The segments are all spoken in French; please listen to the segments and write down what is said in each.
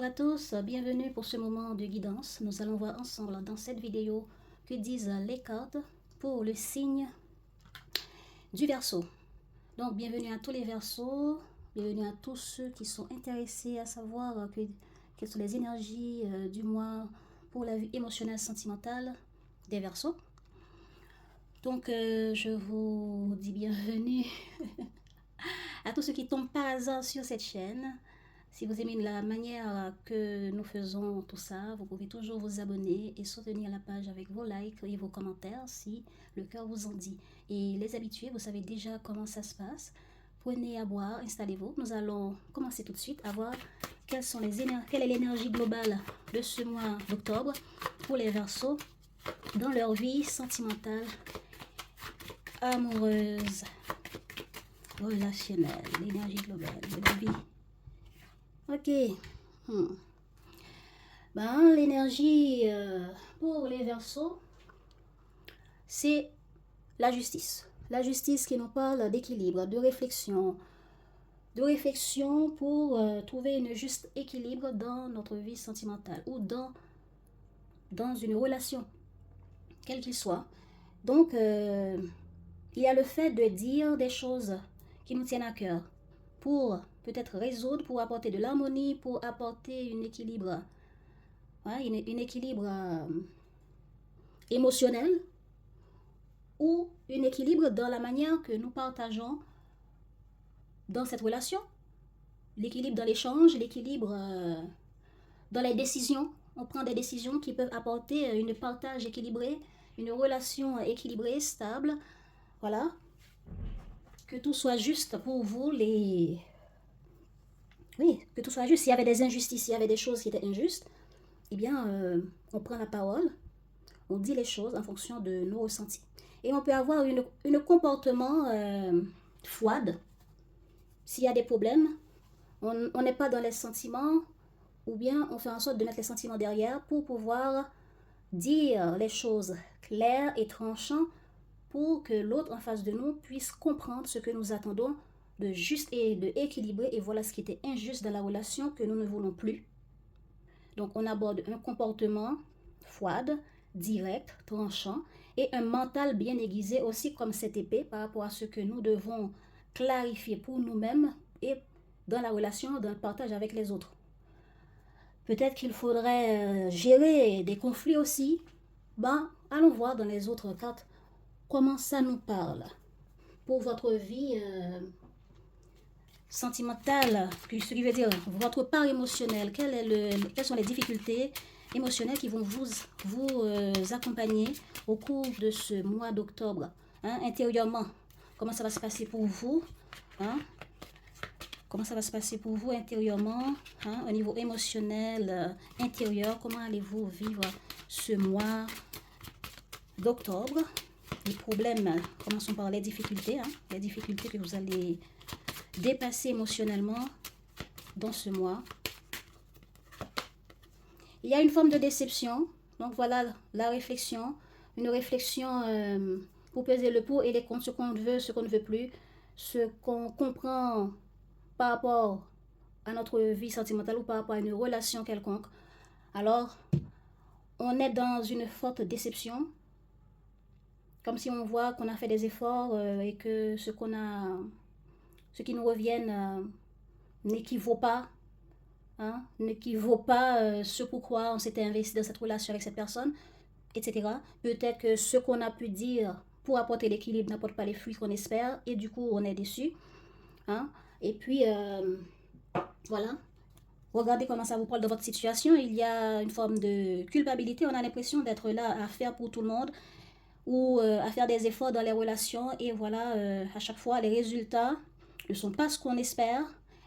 Bonjour à tous, bienvenue pour ce moment de guidance. Nous allons voir ensemble dans cette vidéo que disent les cartes pour le signe du Verseau. Donc bienvenue à tous les Verseaux, bienvenue à tous ceux qui sont intéressés à savoir quelles sont les énergies du mois pour la vie émotionnelle sentimentale des Verseaux. Donc je vous dis bienvenue à tous ceux qui tombent par hasard sur cette chaîne. Si vous aimez la manière que nous faisons tout ça, vous pouvez toujours vous abonner et soutenir la page avec vos likes et vos commentaires si le cœur vous en dit. Et les habitués, vous savez déjà comment ça se passe. Prenez à boire, installez-vous. Nous allons commencer tout de suite à voir quelle est l'énergie globale de ce mois d'octobre pour les Verseaux dans leur vie sentimentale, amoureuse, relationnelle, l'énergie globale de la vie. Ok. L'énergie pour les Verseaux, c'est la justice. La justice qui nous parle d'équilibre, de réflexion pour trouver un juste équilibre dans notre vie sentimentale ou dans une relation, quel qu'il soit. Donc, il y a le fait de dire des choses qui nous tiennent à cœur pour peut-être résoudre, pour apporter de l'harmonie, pour apporter un équilibre, un équilibre émotionnel ou un équilibre dans la manière que nous partageons dans cette relation. L'équilibre dans l'échange, l'équilibre dans les décisions. On prend des décisions qui peuvent apporter un partage équilibré, une relation équilibrée, stable. Voilà. Que tout soit juste pour vous, que tout soit juste. S'il y avait des injustices, s'il y avait des choses qui étaient injustes, eh bien, on prend la parole, on dit les choses en fonction de nos ressentis. Et on peut avoir un comportement froide. S'il y a des problèmes, on n'est pas dans les sentiments, ou bien on fait en sorte de mettre les sentiments derrière pour pouvoir dire les choses claires et tranchantes pour que l'autre en face de nous puisse comprendre ce que nous attendons de juste et de équilibré. Et voilà ce qui était injuste dans la relation que nous ne voulons plus. Donc on aborde un comportement froide, direct, tranchant et un mental bien aiguisé aussi comme cette épée par rapport à ce que nous devons clarifier pour nous-mêmes et dans la relation, dans le partage avec les autres. Peut-être qu'il faudrait gérer des conflits aussi. Allons voir dans les autres cartes comment ça nous parle pour votre vie sentimentale, ce qui veut dire votre part émotionnelle. Quelles sont les difficultés émotionnelles qui vont vous accompagner au cours de ce mois d'octobre, intérieurement. Comment ça va se passer pour vous, comment ça va se passer pour vous intérieurement, au niveau émotionnel, intérieur. Comment allez-vous vivre ce mois d'octobre? Les problèmes, commençons par les difficultés, les difficultés que vous allez dépasser émotionnellement dans ce mois. Il y a une forme de déception, donc voilà la réflexion, une réflexion pour peser le pour et les contre, ce qu'on veut, ce qu'on ne veut plus, ce qu'on comprend par rapport à notre vie sentimentale ou par rapport à une relation quelconque. Alors, on est dans une forte déception, comme si on voit qu'on a fait des efforts et que ce qui nous revient n'équivaut pas, ce pourquoi on s'était investi dans cette relation avec cette personne, etc. Peut-être que ce qu'on a pu dire pour apporter l'équilibre n'apporte pas les fruits qu'on espère et du coup on est déçu. Et puis, voilà. Regardez comment ça vous parle dans votre situation. Il y a une forme de culpabilité. On a l'impression d'être là à faire pour tout le monde ou à faire des efforts dans les relations. Et voilà, à chaque fois, les résultats ne sont pas ce qu'on espère.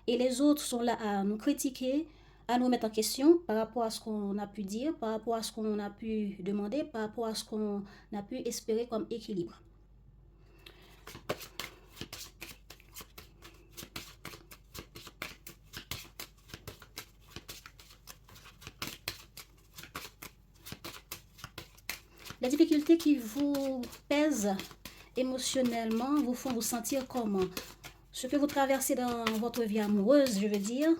Et les autres sont là à nous critiquer, à nous mettre en question par rapport à ce qu'on a pu dire, par rapport à ce qu'on a pu demander, par rapport à ce qu'on a pu espérer comme équilibre. Les difficultés qui vous pèsent émotionnellement vous font vous sentir comment? Ce que vous traversez dans votre vie amoureuse, je veux dire,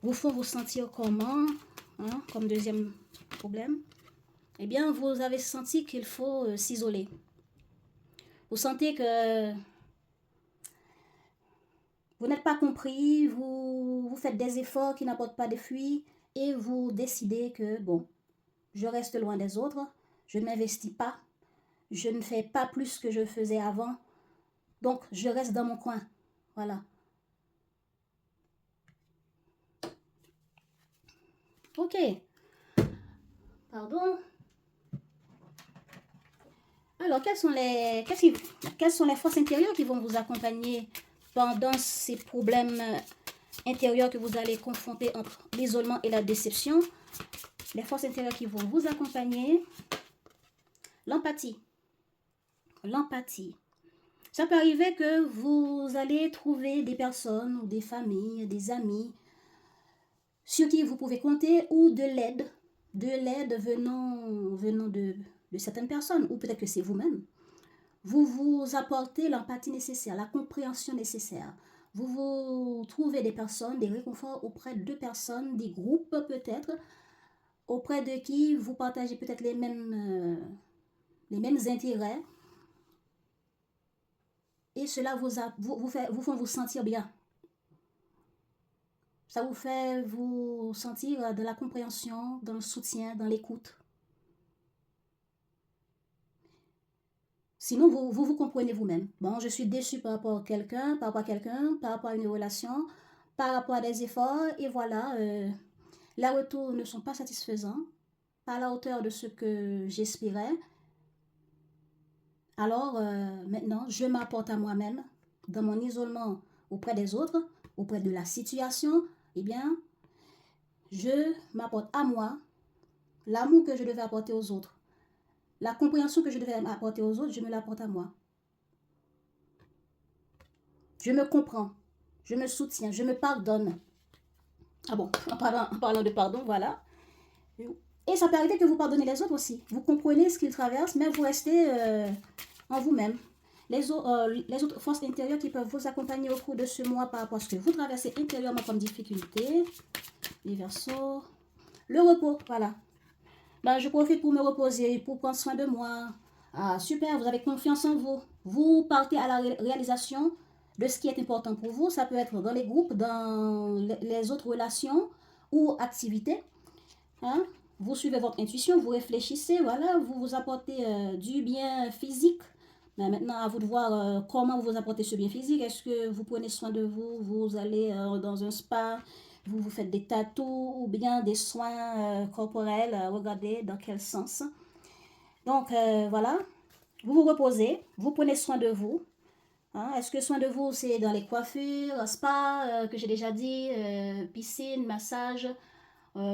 vous font vous sentir comment, hein, comme deuxième problème, eh bien, vous avez senti qu'il faut s'isoler. Vous sentez que vous n'êtes pas compris, vous faites des efforts qui n'apportent pas de fruits et vous décidez que, bon, je reste loin des autres, je ne m'investis pas, je ne fais pas plus que je faisais avant, donc je reste dans mon coin. Voilà. Ok. Pardon. Alors, quelles sont les forces intérieures qui vont vous accompagner pendant ces problèmes intérieurs que vous allez confronter entre l'isolement et la déception? Les forces intérieures qui vont vous accompagner. L'empathie. L'empathie. Ça peut arriver que vous allez trouver des personnes ou des familles, des amis sur qui vous pouvez compter ou de l'aide venant de certaines personnes ou peut-être que c'est vous-même. Vous vous apportez l'empathie nécessaire, la compréhension nécessaire. Vous trouvez des personnes, des réconforts auprès de personnes, des groupes peut-être, auprès de qui vous partagez peut-être les mêmes intérêts. Et cela vous fait vous sentir bien. Ça vous fait vous sentir de la compréhension, dans le soutien, dans l'écoute. Sinon, vous comprenez vous-même. Bon, je suis déçue par rapport à quelqu'un, par rapport à une relation, par rapport à des efforts, et voilà, les retours ne sont pas satisfaisants, pas à la hauteur de ce que j'espérais. Alors, maintenant, je m'apporte à moi-même, dans mon isolement auprès des autres, auprès de la situation, eh bien, je m'apporte à moi l'amour que je devais apporter aux autres. La compréhension que je devais apporter aux autres, je me l'apporte à moi. Je me comprends, je me soutiens, je me pardonne. Ah bon, en parlant de pardon, voilà. Et ça peut arriver que vous pardonnez les autres aussi. Vous comprenez ce qu'ils traversent, mais vous restez en vous-même. Les autres forces intérieures qui peuvent vous accompagner au cours de ce mois par rapport à ce que vous traversez intérieurement comme difficulté. Les Verseaux. Le repos, voilà. Ben, je profite pour me reposer, pour prendre soin de moi. Ah, super, vous avez confiance en vous. Vous partez à la réalisation de ce qui est important pour vous. Ça peut être dans les groupes, dans les autres relations ou activités. Hein? Vous suivez votre intuition, vous réfléchissez, voilà, vous vous apportez du bien physique. Mais maintenant, à vous de voir comment vous apportez ce bien physique. Est-ce que vous prenez soin de vous, vous allez dans un spa, vous faites des tatous ou bien des soins corporels, regardez dans quel sens. Donc, voilà, vous vous reposez, vous prenez soin de vous. Hein? Est-ce que soin de vous, c'est dans les coiffures, spa, que j'ai déjà dit, piscine, massage,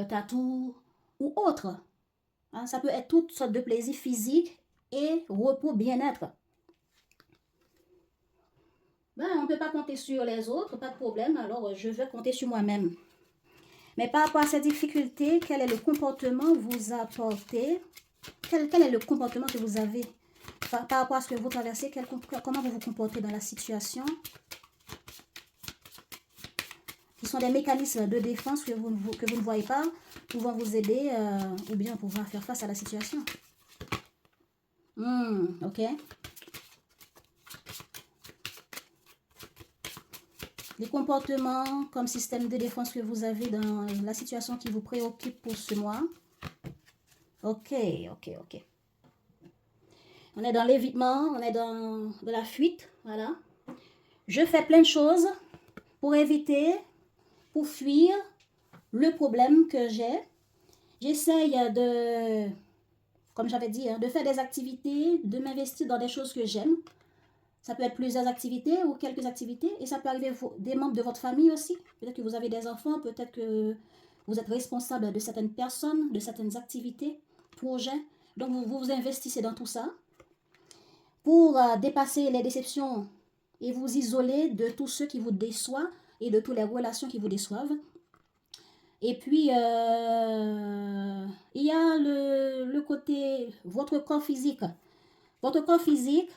tatou ou autre. Hein? Ça peut être toutes sortes de plaisirs physiques et repos, bien-être. Ben, on ne peut pas compter sur les autres, pas de problème, alors je vais compter sur moi-même. Mais par rapport à cette difficulté, quel est le comportement que vous apportez? Quel est le comportement que vous avez par rapport à ce que vous traversez? Comment vous vous comportez dans la situation? Qui sont des mécanismes de défense que vous ne voyez pas, pouvant vous aider ou bien pouvoir faire face à la situation. Ok. Les comportements comme système de défense que vous avez dans la situation qui vous préoccupe pour ce mois. Ok. On est dans l'évitement, on est dans la fuite, voilà. Je fais plein de choses pour éviter, pour fuir le problème que j'ai. J'essaye de, comme j'avais dit, de faire des activités, de m'investir dans des choses que j'aime. Ça peut être plusieurs activités ou quelques activités. Et ça peut arriver des membres de votre famille aussi. Peut-être que vous avez des enfants, peut-être que vous êtes responsable de certaines personnes, de certaines activités, projets. Donc vous vous investissez dans tout ça pour dépasser les déceptions et vous isoler de tous ceux qui vous déçoivent et de toutes les relations qui vous déçoivent. Et puis, il y a le côté, votre corps physique. Votre corps physique,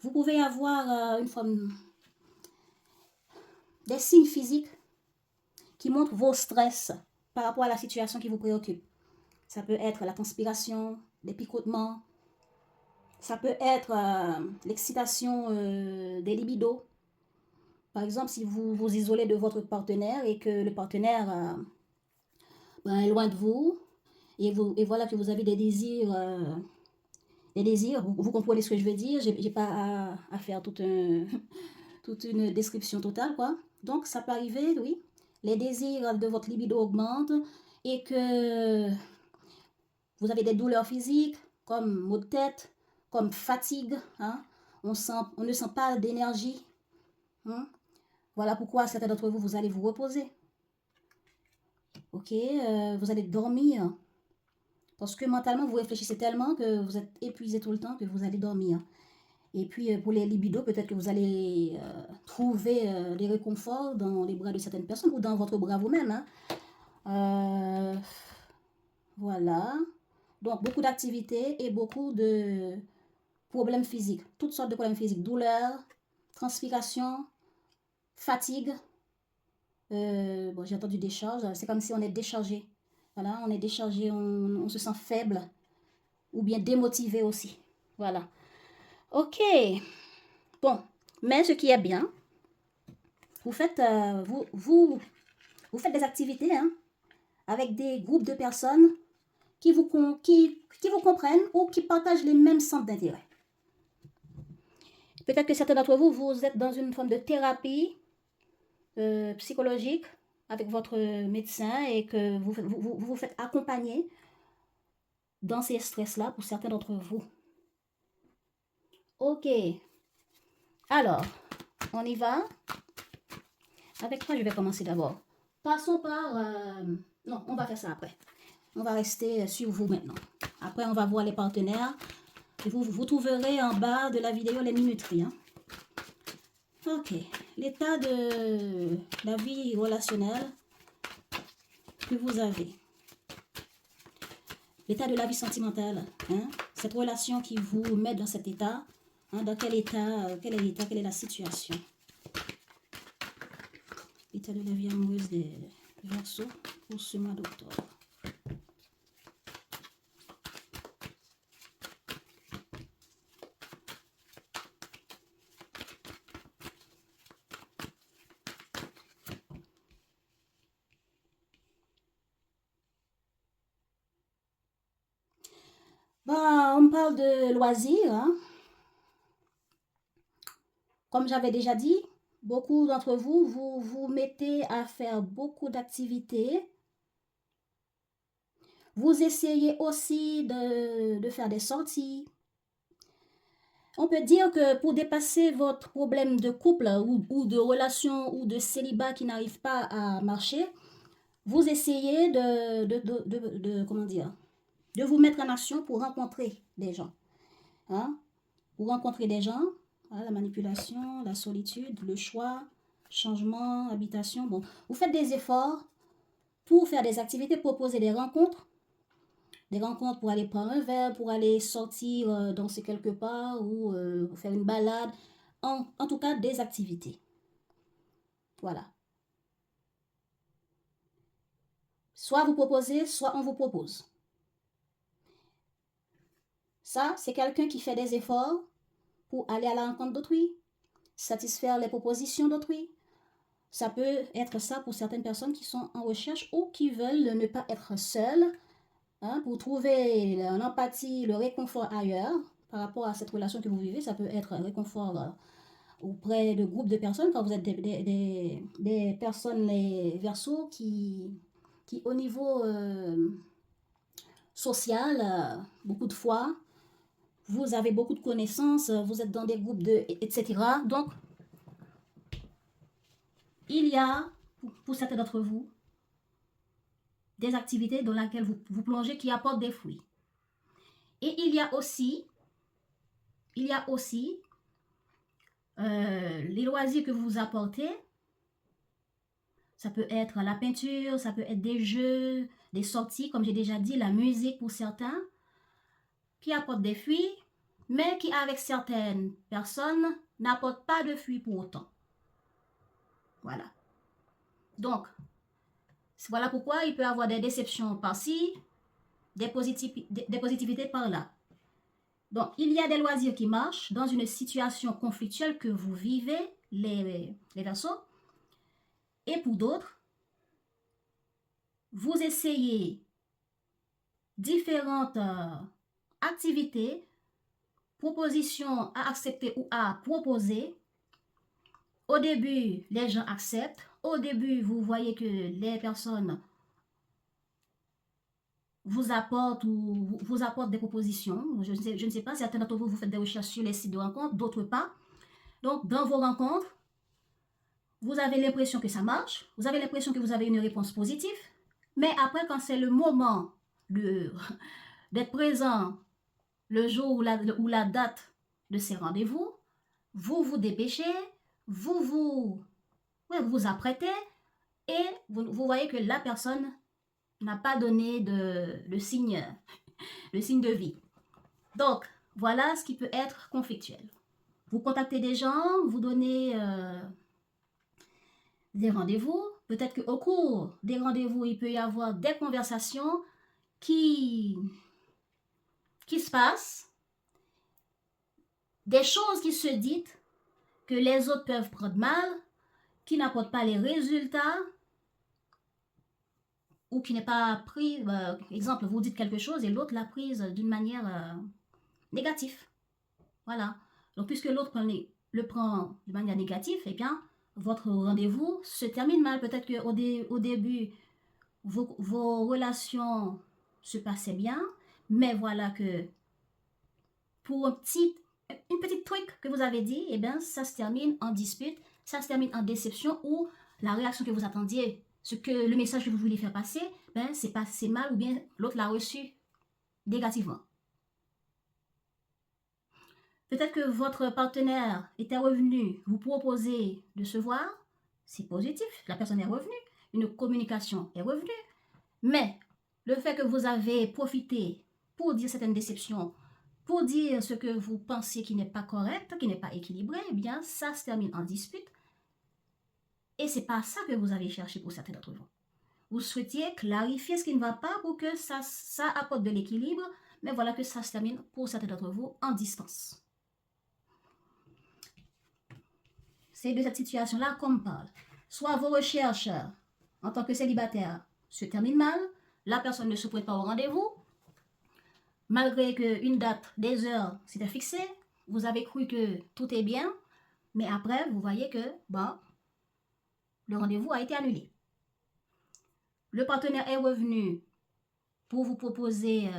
vous pouvez avoir une forme, des signes physiques qui montre vos stress par rapport à la situation qui vous préoccupe. Ça peut être la transpiration, des picotements. Ça peut être l'excitation des libidos. Par exemple, si vous vous isolez de votre partenaire et que le partenaire est loin de vous, et voilà que vous avez des désirs, vous comprenez ce que je veux dire, j'ai pas à faire toute une description totale, quoi. Donc, ça peut arriver, oui, les désirs de votre libido augmentent et que vous avez des douleurs physiques, comme maux de tête, comme fatigue, hein. On ne sent pas d'énergie. Hein. Voilà pourquoi certains d'entre vous, vous allez vous reposer. Ok, vous allez dormir. Parce que mentalement, vous réfléchissez tellement que vous êtes épuisé tout le temps que vous allez dormir. Et puis, pour les libidos, peut-être que vous allez trouver des réconforts dans les bras de certaines personnes ou dans votre bras vous-même. Hein. Voilà. Donc, beaucoup d'activités et beaucoup de problèmes physiques. Toutes sortes de problèmes physiques. Douleur, transpiration, fatigue. Bon, j'ai entendu décharge. C'est comme si on est déchargé. Voilà, on est déchargé, on se sent faible ou bien démotivé aussi. Voilà. Ok. Bon, mais ce qui est bien, vous faites, vous faites des activités hein, avec des groupes de personnes qui vous comprennent ou qui partagent les mêmes centres d'intérêt. Peut-être que certains d'entre vous, vous êtes dans une forme de thérapie psychologique avec votre médecin et que vous vous faites accompagner dans ces stress-là pour certains d'entre vous. Ok. Alors, on y va. Avec quoi je vais commencer d'abord? Passons par... non, on va faire ça après. On va rester sur vous maintenant. Après, on va voir les partenaires. Et vous trouverez en bas de la vidéo les minuteries. Hein. Ok. L'état de la vie relationnelle que vous avez. L'état de la vie sentimentale. Hein. Cette relation qui vous met dans cet état. Hein, dans quel état, quel est la situation. L'état de la vie amoureuse des Verseaux pour ce mois d'octobre. Bah, on me parle de loisirs. Hein. Comme j'avais déjà dit, beaucoup d'entre vous, vous mettez à faire beaucoup d'activités. Vous essayez aussi de faire des sorties. On peut dire que pour dépasser votre problème de couple ou de relation ou de célibat qui n'arrive pas à marcher, vous essayez comment dire, de vous mettre en action pour rencontrer des gens. Hein? Pour rencontrer des gens, hein, la manipulation, la solitude, le choix, changement, habitation. Bon, vous faites des efforts pour faire des activités, proposer des rencontres pour aller prendre un verre, pour aller sortir danser quelque part ou faire une balade. En tout cas, des activités. Voilà. Soit vous proposez, soit on vous propose. Ça, c'est quelqu'un qui fait des efforts pour aller à la rencontre d'autrui, satisfaire les propositions d'autrui. Ça peut être ça pour certaines personnes qui sont en recherche ou qui veulent ne pas être seules, hein, pour trouver l'empathie, le réconfort ailleurs par rapport à cette relation que vous vivez. Ça peut être un réconfort auprès de groupes de personnes quand vous êtes des personnes, les Verseaux, qui au niveau social, beaucoup de fois, vous avez beaucoup de connaissances, vous êtes dans des groupes etc. Donc, il y a, pour certains d'entre vous, des activités dans lesquelles vous plongez qui apportent des fruits. Et il y a aussi les loisirs que vous apportez. Ça peut être la peinture, ça peut être des jeux, des sorties, comme j'ai déjà dit, la musique pour certains, qui apportent des fruits, mais qui, avec certaines personnes, n'apportent pas de fruits pour autant. Voilà. Donc, Voilà pourquoi il peut y avoir des déceptions par-ci, des positivités par-là. Donc, il y a des loisirs qui marchent dans une situation conflictuelle que vous vivez, les Verseaux. Et pour d'autres, vous essayez différentes activités, propositions à accepter ou à proposer. Au début, les gens acceptent. Au début, vous voyez que les personnes vous apportent des propositions. Je ne sais pas, certains d'entre vous, vous faites des recherches sur les sites de rencontres, d'autres pas. Donc, dans vos rencontres, vous avez l'impression que ça marche, vous avez l'impression que vous avez une réponse positive, mais après, quand c'est le moment d'être présent, le jour ou la date de ces rendez-vous, vous vous dépêchez, vous vous apprêtez et vous voyez que la personne n'a pas donné le signe de vie. Donc, voilà ce qui peut être conflictuel. Vous contactez des gens, vous donnez des rendez-vous. Peut-être qu'au cours des rendez-vous, il peut y avoir des conversations qui se passent, des choses qui se disent que les autres peuvent prendre mal, qui n'apportent pas les résultats ou qui n'est pas pris. Exemple, vous dites quelque chose et l'autre l'a prise d'une manière négative. Voilà. Donc, puisque l'autre le prend de manière négative, eh bien, votre rendez-vous se termine mal. Peut-être qu'au début, vos relations se passaient bien, mais voilà que pour une petite truc que vous avez dit, eh bien, ça se termine en dispute, ça se termine en déception ou la réaction que vous attendiez, le message que vous vouliez faire passer, ben, c'est passé mal ou bien l'autre l'a reçu négativement. Peut-être que votre partenaire était revenu vous proposer de se voir, c'est positif, la personne est revenue, une communication est revenue, mais le fait que vous avez profité pour dire certaines déceptions, pour dire ce que vous pensez qui n'est pas correct, qui n'est pas équilibré, eh bien, ça se termine en dispute. Et c'est pas ça que vous avez cherché pour certains d'entre vous. Vous souhaitiez clarifier ce qui ne va pas pour que ça apporte de l'équilibre, mais voilà que ça se termine pour certains d'entre vous en distance. C'est de cette situation-là qu'on parle. Soit vos recherches en tant que célibataire se terminent mal, la personne ne se pointe pas au rendez-vous, malgré qu'une date, des heures s'était fixée, vous avez cru que tout est bien, mais après, vous voyez que le rendez-vous a été annulé. Le partenaire est revenu pour vous proposer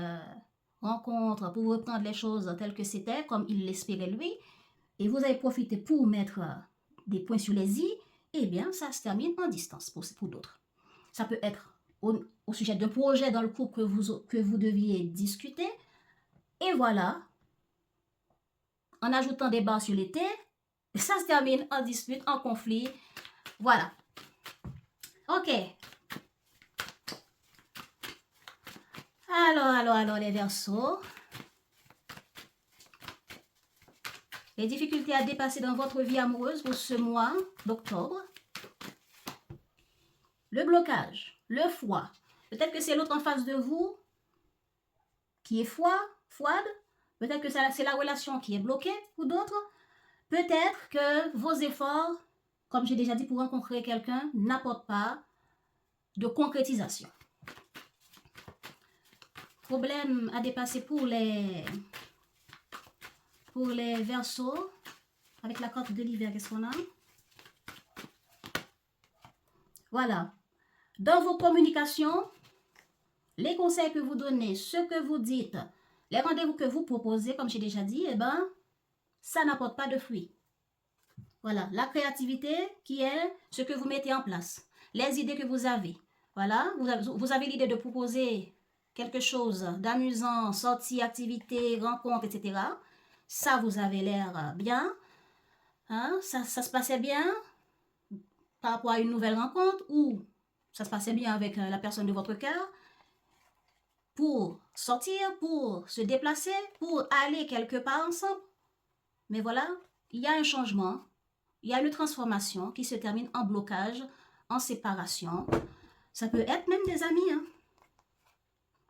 rencontre, pour reprendre les choses telles que c'était, comme il l'espérait lui, et vous avez profité pour mettre des points sur les i, eh bien, ça se termine en distance pour d'autres. Ça peut être au sujet d'un projet dans le couple que vous deviez discuter, et voilà, en ajoutant des barres sur les t, ça se termine en dispute, en conflit. Voilà. Ok. Alors, les Verseaux. Les difficultés à dépasser dans votre vie amoureuse pour ce mois d'octobre. Le blocage, le froid. Peut-être que c'est l'autre en face de vous qui est froide. Peut-être que c'est la relation qui est bloquée ou d'autres. Peut-être que vos efforts, comme j'ai déjà dit, pour rencontrer quelqu'un, n'apportent pas de concrétisation. Problème à dépasser pour les Verseaux. Avec la carte de l'hiver, qu'est-ce qu'on a? Voilà. Dans vos communications, les conseils que vous donnez, ce que vous dites, les rendez-vous que vous proposez, comme j'ai déjà dit, eh ben, ça n'apporte pas de fruits. Voilà, la créativité qui est ce que vous mettez en place, les idées que vous avez. Voilà, vous avez l'idée de proposer quelque chose d'amusant, sortie, activité, rencontre, etc. Ça, vous avez l'air bien. Hein, ça se passait bien par rapport à une nouvelle rencontre ou ça se passait bien avec la personne de votre cœur pour sortir, pour se déplacer, pour aller quelque part ensemble. Mais voilà, il y a un changement, il y a une transformation qui se termine en blocage, en séparation. Ça peut être même des amis. Hein.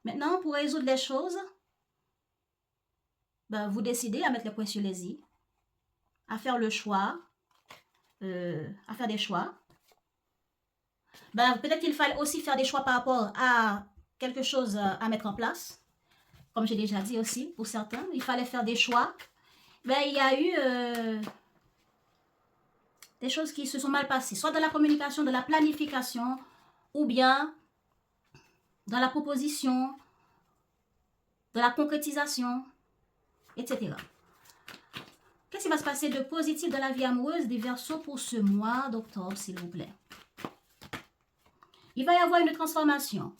Maintenant, pour résoudre les choses, ben, vous décidez à mettre les points sur les i, à faire le choix, à faire des choix. Ben, peut-être qu'il fallait aussi faire des choix par rapport à quelque chose à mettre en place. Comme j'ai déjà dit aussi, pour certains, il fallait faire des choix. Ben, il y a eu des choses qui se sont mal passées, soit dans la communication, dans la planification, ou bien dans la proposition, dans la concrétisation, etc. Qu'est-ce qui va se passer de positif dans la vie amoureuse des Verseaux pour ce mois d'octobre, s'il vous plaît? Il va y avoir une transformation.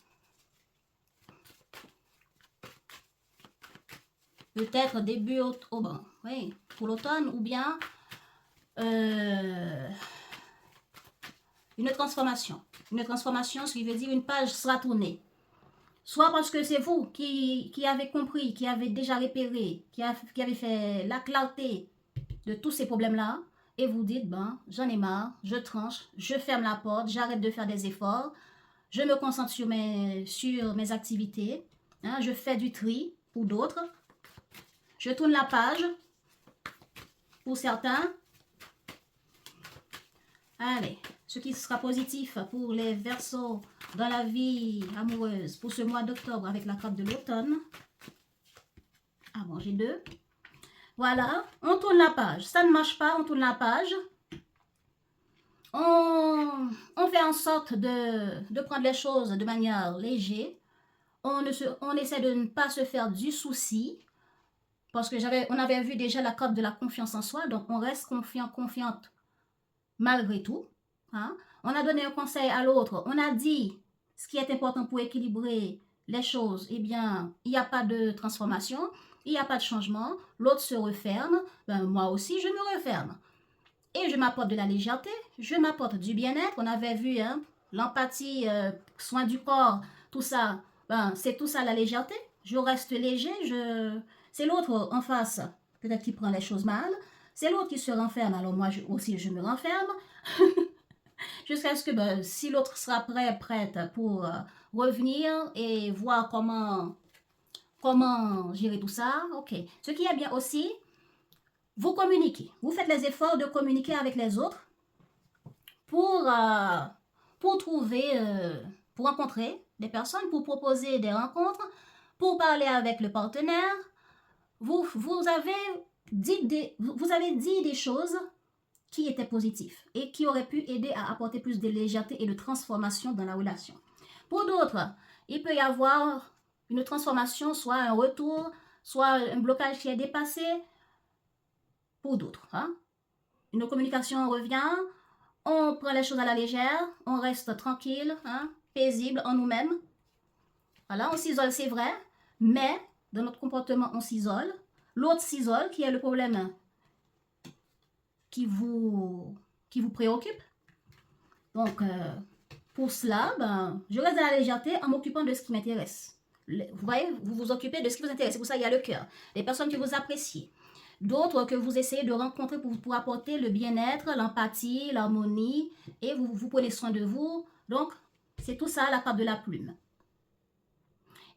Peut-être début octobre, oui, pour l'automne, ou bien une transformation. Une transformation, ce qui veut dire une page sera tournée. Soit parce que c'est vous qui avez compris, qui avez déjà repéré, qui avez fait la clarté de tous ces problèmes-là, et vous dites, ben, j'en ai marre, je tranche, je ferme la porte, j'arrête de faire des efforts, je me concentre sur mes activités, hein, je fais du tri pour d'autres, je tourne la page pour certains. Allez, ce qui sera positif pour les Verseaux dans la vie amoureuse pour ce mois d'octobre avec la carte de l'automne. Ah bon, j'ai deux. Voilà, on tourne la page. Ça ne marche pas, on tourne la page. On fait en sorte de prendre les choses de manière légère. On essaie de ne pas se faire du souci. Parce que on avait vu déjà la carte de la confiance en soi. Donc, on reste confiant, confiante malgré tout. Hein? On a donné un conseil à l'autre. On a dit ce qui est important pour équilibrer les choses. Eh bien, il n'y a pas de transformation. Il n'y a pas de changement. L'autre se referme. Ben, moi aussi, je me referme. Et je m'apporte de la légèreté. Je m'apporte du bien-être. On avait vu hein, l'empathie, soin du corps, tout ça. Ben, c'est tout ça la légèreté. Je reste léger. C'est l'autre en face, peut-être qui prend les choses mal. C'est l'autre qui se renferme. Alors moi aussi, je me renferme. Jusqu'à ce que ben, si l'autre sera prête pour revenir et voir comment gérer tout ça. Ok. Ce qui est bien aussi, vous communiquez. Vous faites les efforts de communiquer avec les autres pour trouver, pour rencontrer des personnes, pour proposer des rencontres, pour parler avec le partenaire. Vous avez dit des choses qui étaient positives et qui auraient pu aider à apporter plus de légèreté et de transformation dans la relation. Pour d'autres, il peut y avoir une transformation, soit un retour, soit un blocage qui est dépassé. Pour d'autres, hein? Une communication revient, on prend les choses à la légère, on reste tranquille, hein? Paisible en nous-mêmes. Voilà, on s'isole, c'est vrai, mais dans notre comportement, on s'isole. L'autre s'isole, qui est le problème qui vous préoccupe. Donc, pour cela, ben, je reste dans la légèreté en m'occupant de ce qui m'intéresse. Vous voyez, vous vous occupez de ce qui vous intéresse. C'est pour ça qu'il y a le cœur. Les personnes que vous appréciez. D'autres que vous essayez de rencontrer pour apporter le bien-être, l'empathie, l'harmonie. Et vous prenez soin de vous. Donc, c'est tout ça la carte de la plume.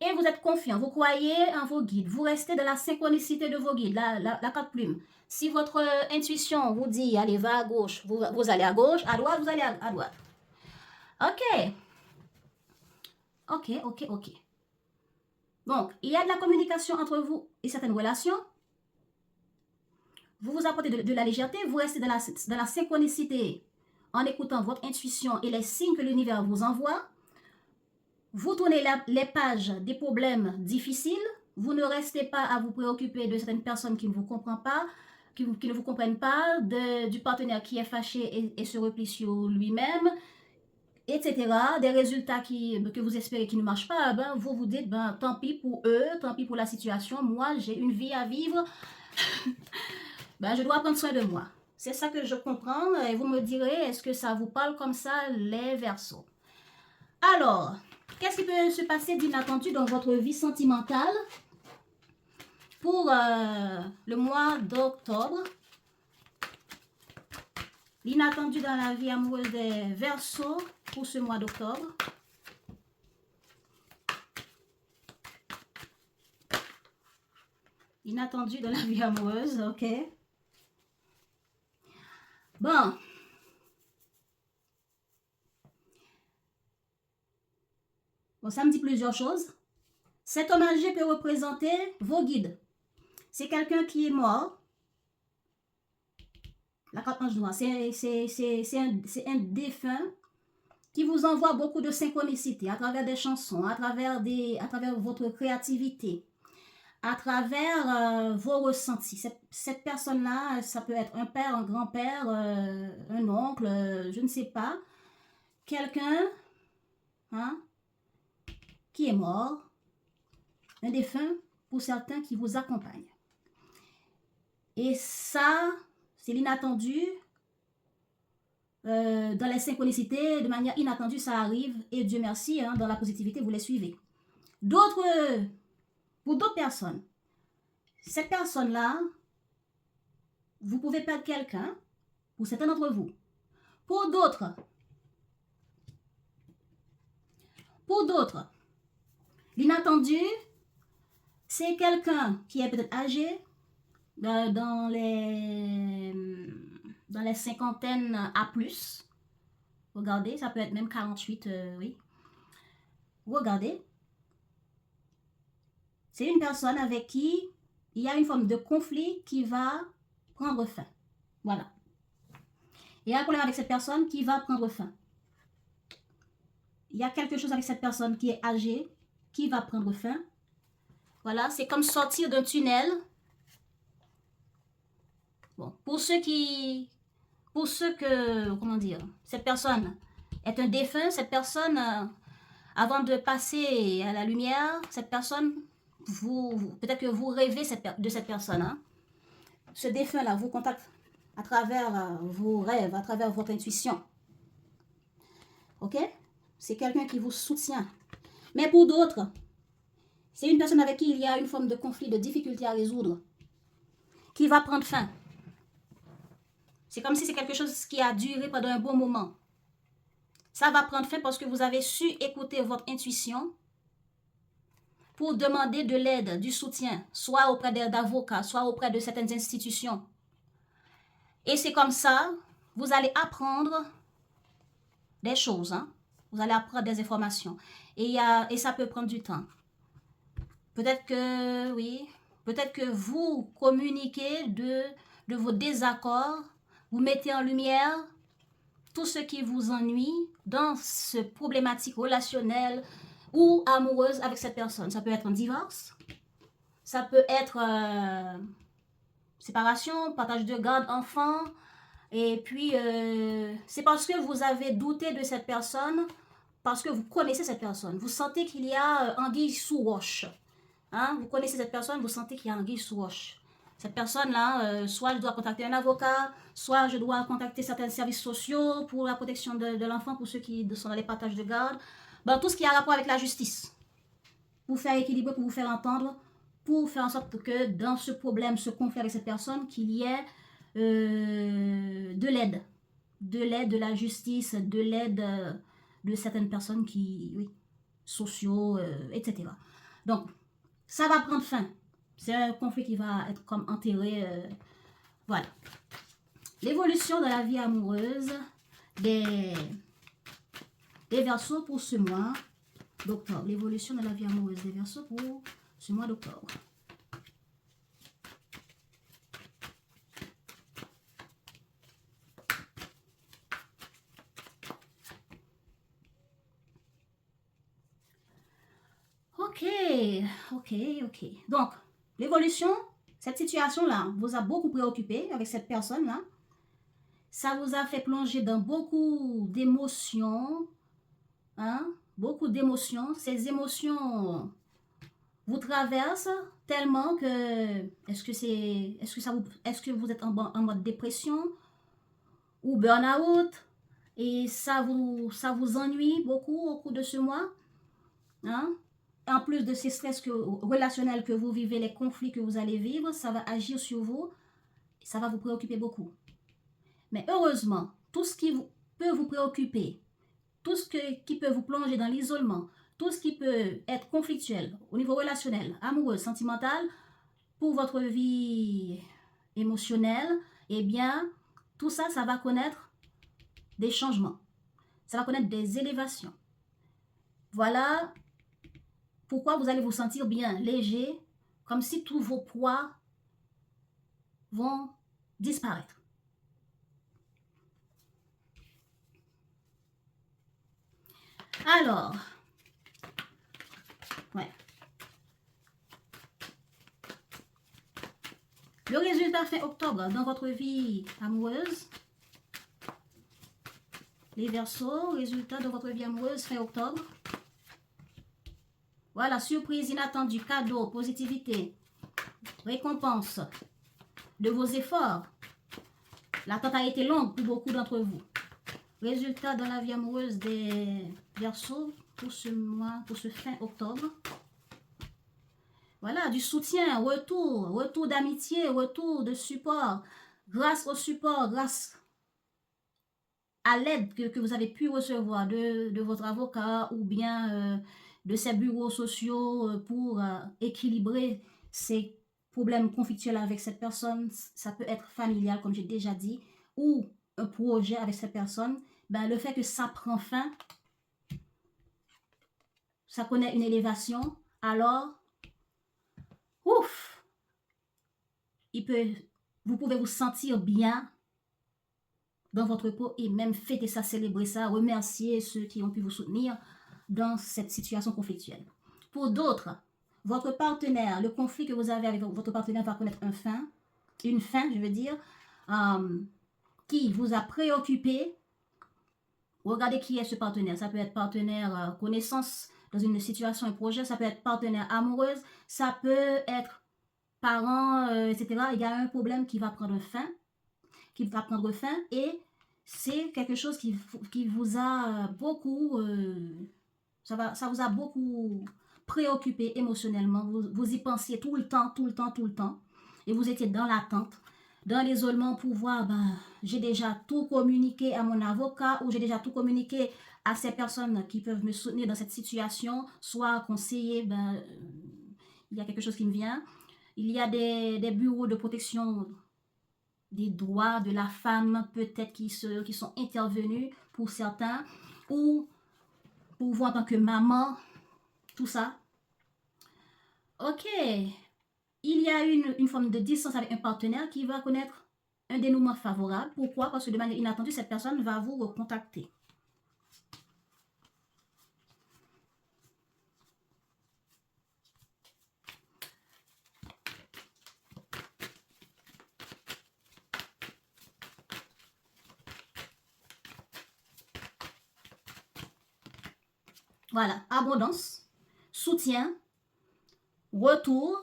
Et vous êtes confiant, vous croyez en vos guides, vous restez dans la synchronicité de vos guides, la carte plume. Si votre intuition vous dit, allez, va à gauche, vous allez à gauche, à droite, vous allez à droite. Ok. Ok. Donc, il y a de la communication entre vous et certaines relations. Vous vous apportez de la légèreté, vous restez dans la synchronicité en écoutant votre intuition et les signes que l'univers vous envoie. Vous tournez les pages des problèmes difficiles. Vous ne restez pas à vous préoccuper de certaines personnes qui ne vous comprennent pas, qui ne vous comprennent pas, du partenaire qui est fâché et se replie sur lui-même, etc. Des résultats que vous espérez qui ne marchent pas, ben, vous vous dites, ben, tant pis pour eux, tant pis pour la situation, moi j'ai une vie à vivre, ben, je dois prendre soin de moi. C'est ça que je comprends et vous me direz, est-ce que ça vous parle comme ça, les Verseaux? Alors, qu'est-ce qui peut se passer d'inattendu dans votre vie sentimentale pour le mois d'octobre? L'inattendu dans la vie amoureuse des Verseaux pour ce mois d'octobre. Inattendu dans la vie amoureuse, ok. Bon. Bon, ça me dit plusieurs choses. Cet homme âgé peut représenter vos guides. C'est quelqu'un qui est mort. La carte ange noir, c'est un défunt qui vous envoie beaucoup de synchronicité à travers des chansons, à travers votre créativité, à travers vos ressentis. Cette personne-là, ça peut être un père, un grand-père, un oncle, je ne sais pas. Quelqu'un hein, qui est mort, un défunt pour certains qui vous accompagne. Et ça, c'est l'inattendu. Dans les synchronicités, de manière inattendue, ça arrive. Et Dieu merci, hein, dans la positivité, vous les suivez. Pour d'autres personnes, cette personne-là, vous pouvez perdre quelqu'un, pour certains d'entre vous. Pour d'autres, l'inattendu, c'est quelqu'un qui est peut-être âgé, dans les cinquantaines à plus. Regardez, ça peut être même 48, oui. Regardez. C'est une personne avec qui il y a une forme de conflit qui va prendre fin. Voilà. Il y a un problème avec cette personne qui va prendre fin. Il y a quelque chose avec cette personne qui est âgée, qui va prendre fin. Voilà, c'est comme sortir d'un tunnel. Bon, pour ceux que, comment dire, cette personne est un défunt, cette personne, avant de passer à la lumière, cette personne, peut-être que vous rêvez de cette personne. Hein. Ce défunt-là vous contacte à travers vos rêves, à travers votre intuition. Ok? C'est quelqu'un qui vous soutient. Mais pour d'autres, c'est une personne avec qui il y a une forme de conflit, de difficulté à résoudre, qui va prendre fin. C'est comme si c'est quelque chose qui a duré pendant un bon moment. Ça va prendre fin parce que vous avez su écouter votre intuition pour demander de l'aide, du soutien, soit auprès d'avocats, soit auprès de certaines institutions. Et c'est comme ça, vous allez apprendre des choses. Hein? Vous allez apprendre des informations. Et ça peut prendre du temps. Peut-être que, oui, peut-être que vous communiquez de vos désaccords, vous mettez en lumière tout ce qui vous ennuie dans ce problématique relationnelle ou amoureuse avec cette personne. Ça peut être un divorce, ça peut être séparation, partage de garde, enfant, et puis c'est parce que vous avez douté de cette personne, parce que vous connaissez cette personne. Vous sentez qu'il y a anguille sous roche. Hein? Vous connaissez cette personne, vous sentez qu'il y a anguille sous roche. Cette personne-là, soit je dois contacter un avocat, soit je dois contacter certains services sociaux pour la protection de l'enfant, pour ceux qui sont dans les partages de garde. Ben, tout ce qui a rapport avec la justice. Pour faire équilibrer, pour vous faire entendre, pour faire en sorte que dans ce problème, ce conflit avec cette personne, qu'il y ait de l'aide. De l'aide, de la justice, de l'aide de certaines personnes qui, oui, sociaux, etc. Donc, ça va prendre fin. C'est un conflit qui va être comme enterré. Voilà. L'évolution de la vie amoureuse des Verseaux pour ce mois d'octobre. L'évolution de la vie amoureuse des Verseaux pour ce mois d'octobre. Ok. Donc, l'évolution, cette situation-là vous a beaucoup préoccupé avec cette personne-là. Ça vous a fait plonger dans beaucoup d'émotions. Hein? Beaucoup d'émotions. Ces émotions vous traversent tellement que... Est-ce que vous êtes en mode dépression ou burn-out? Et ça vous ennuie beaucoup au cours de ce mois? Hein? En plus de ces stress relationnels que vous vivez, les conflits que vous allez vivre, ça va agir sur vous, ça va vous préoccuper beaucoup. Mais heureusement, tout ce qui peut vous préoccuper, tout ce qui peut vous plonger dans l'isolement, tout ce qui peut être conflictuel au niveau relationnel, amoureux, sentimental, pour votre vie émotionnelle, eh bien, tout ça, ça va connaître des changements. Ça va connaître des élévations. Voilà pourquoi vous allez vous sentir bien léger, comme si tous vos poids vont disparaître. Alors, ouais. Le résultat fin octobre dans votre vie amoureuse. Les Verseaux, résultat de votre vie amoureuse fin octobre. Voilà, surprise inattendue, cadeau, positivité, récompense de vos efforts. L'attente a été longue pour beaucoup d'entre vous. Résultat dans la vie amoureuse des Verseaux pour ce mois, pour ce fin octobre. Voilà, du soutien, retour d'amitié, retour de support. Grâce au support, grâce à l'aide que vous avez pu recevoir de votre avocat ou bien de ces bureaux sociaux pour équilibrer ces problèmes conflictuels avec cette personne. Ça peut être familial, comme j'ai déjà dit, ou un projet avec cette personne. Ben, le fait que ça prend fin, ça connaît une élévation, alors, ouf, vous pouvez vous sentir bien dans votre peau et même fêter ça, célébrer ça, remercier ceux qui ont pu vous soutenir dans cette situation conflictuelle. Pour d'autres, votre partenaire, le conflit que vous avez avec votre partenaire va connaître une fin, je veux dire, qui vous a préoccupé. Regardez qui est ce partenaire. Ça peut être partenaire connaissance dans une situation, un projet, ça peut être partenaire amoureuse, ça peut être parent, etc. Il y a un problème qui va prendre fin, et c'est quelque chose qui vous a beaucoup, ça vous a beaucoup préoccupé émotionnellement. Vous y pensiez tout le temps, et vous étiez dans l'attente, dans l'isolement pour voir, j'ai déjà tout communiqué à mon avocat ou j'ai déjà tout communiqué à ces personnes qui peuvent me soutenir dans cette situation, soit conseiller, il y a quelque chose qui me vient. Il y a des bureaux de protection des droits de la femme, peut-être qui sont intervenus pour certains, ou pour vous en tant que maman, tout ça. Ok, il y a une forme de distance avec un partenaire qui va connaître un dénouement favorable. Pourquoi? Parce que de manière inattendue, cette personne va vous recontacter. Voilà, abondance, soutien, retour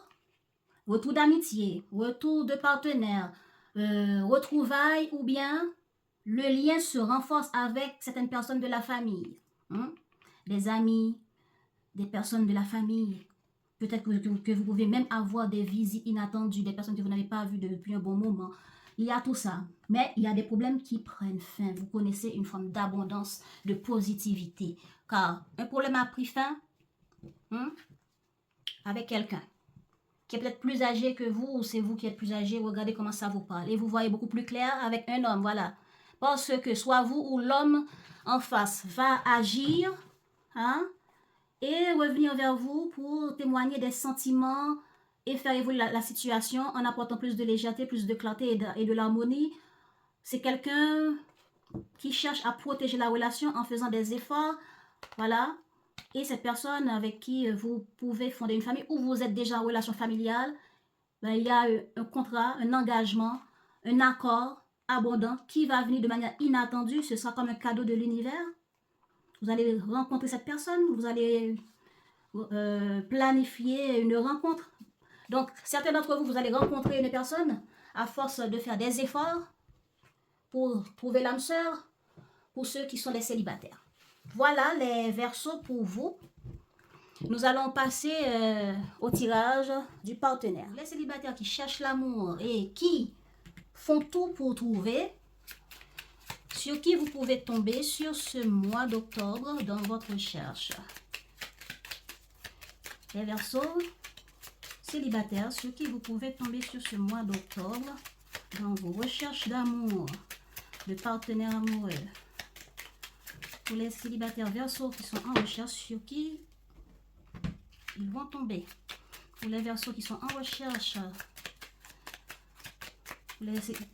d'amitié, retour de partenaire, retrouvailles ou bien le lien se renforce avec certaines personnes de la famille, des amis, des personnes de la famille. Peut-être que vous pouvez même avoir des visites inattendues, des personnes que vous n'avez pas vues depuis un bon moment. Il y a tout ça. Mais il y a des problèmes qui prennent fin. Vous connaissez une forme d'abondance, de positivité. Car un problème a pris fin avec quelqu'un qui est peut-être plus âgé que vous, ou c'est vous qui êtes plus âgé. Regardez comment ça vous parle. Et vous voyez beaucoup plus clair avec un homme, voilà. Parce que soit vous ou l'homme en face va agir, et revenir vers vous pour témoigner des sentiments et faire évoluer la situation en apportant plus de légèreté, plus de clarté et de l'harmonie. C'est quelqu'un qui cherche à protéger la relation en faisant des efforts, voilà. Et cette personne avec qui vous pouvez fonder une famille ou vous êtes déjà en relation familiale, il y a un contrat, un engagement, un accord abondant qui va venir de manière inattendue. Ce sera comme un cadeau de l'univers. Vous allez rencontrer cette personne, vous allez planifier une rencontre. Donc, certains d'entre vous, vous allez rencontrer une personne à force de faire des efforts pour trouver l'âme sœur, pour ceux qui sont les célibataires. Voilà les Verseaux pour vous. Nous allons passer au tirage du partenaire. Les célibataires qui cherchent l'amour et qui font tout pour trouver, sur qui vous pouvez tomber sur ce mois d'octobre dans votre recherche. Les Verseaux, célibataires, sur qui vous pouvez tomber sur ce mois d'octobre, dans vos recherches d'amour, de partenaires amoureux. Pour les célibataires Verseaux qui sont en recherche, sur qui ils vont tomber. Pour les Verseaux qui sont en recherche,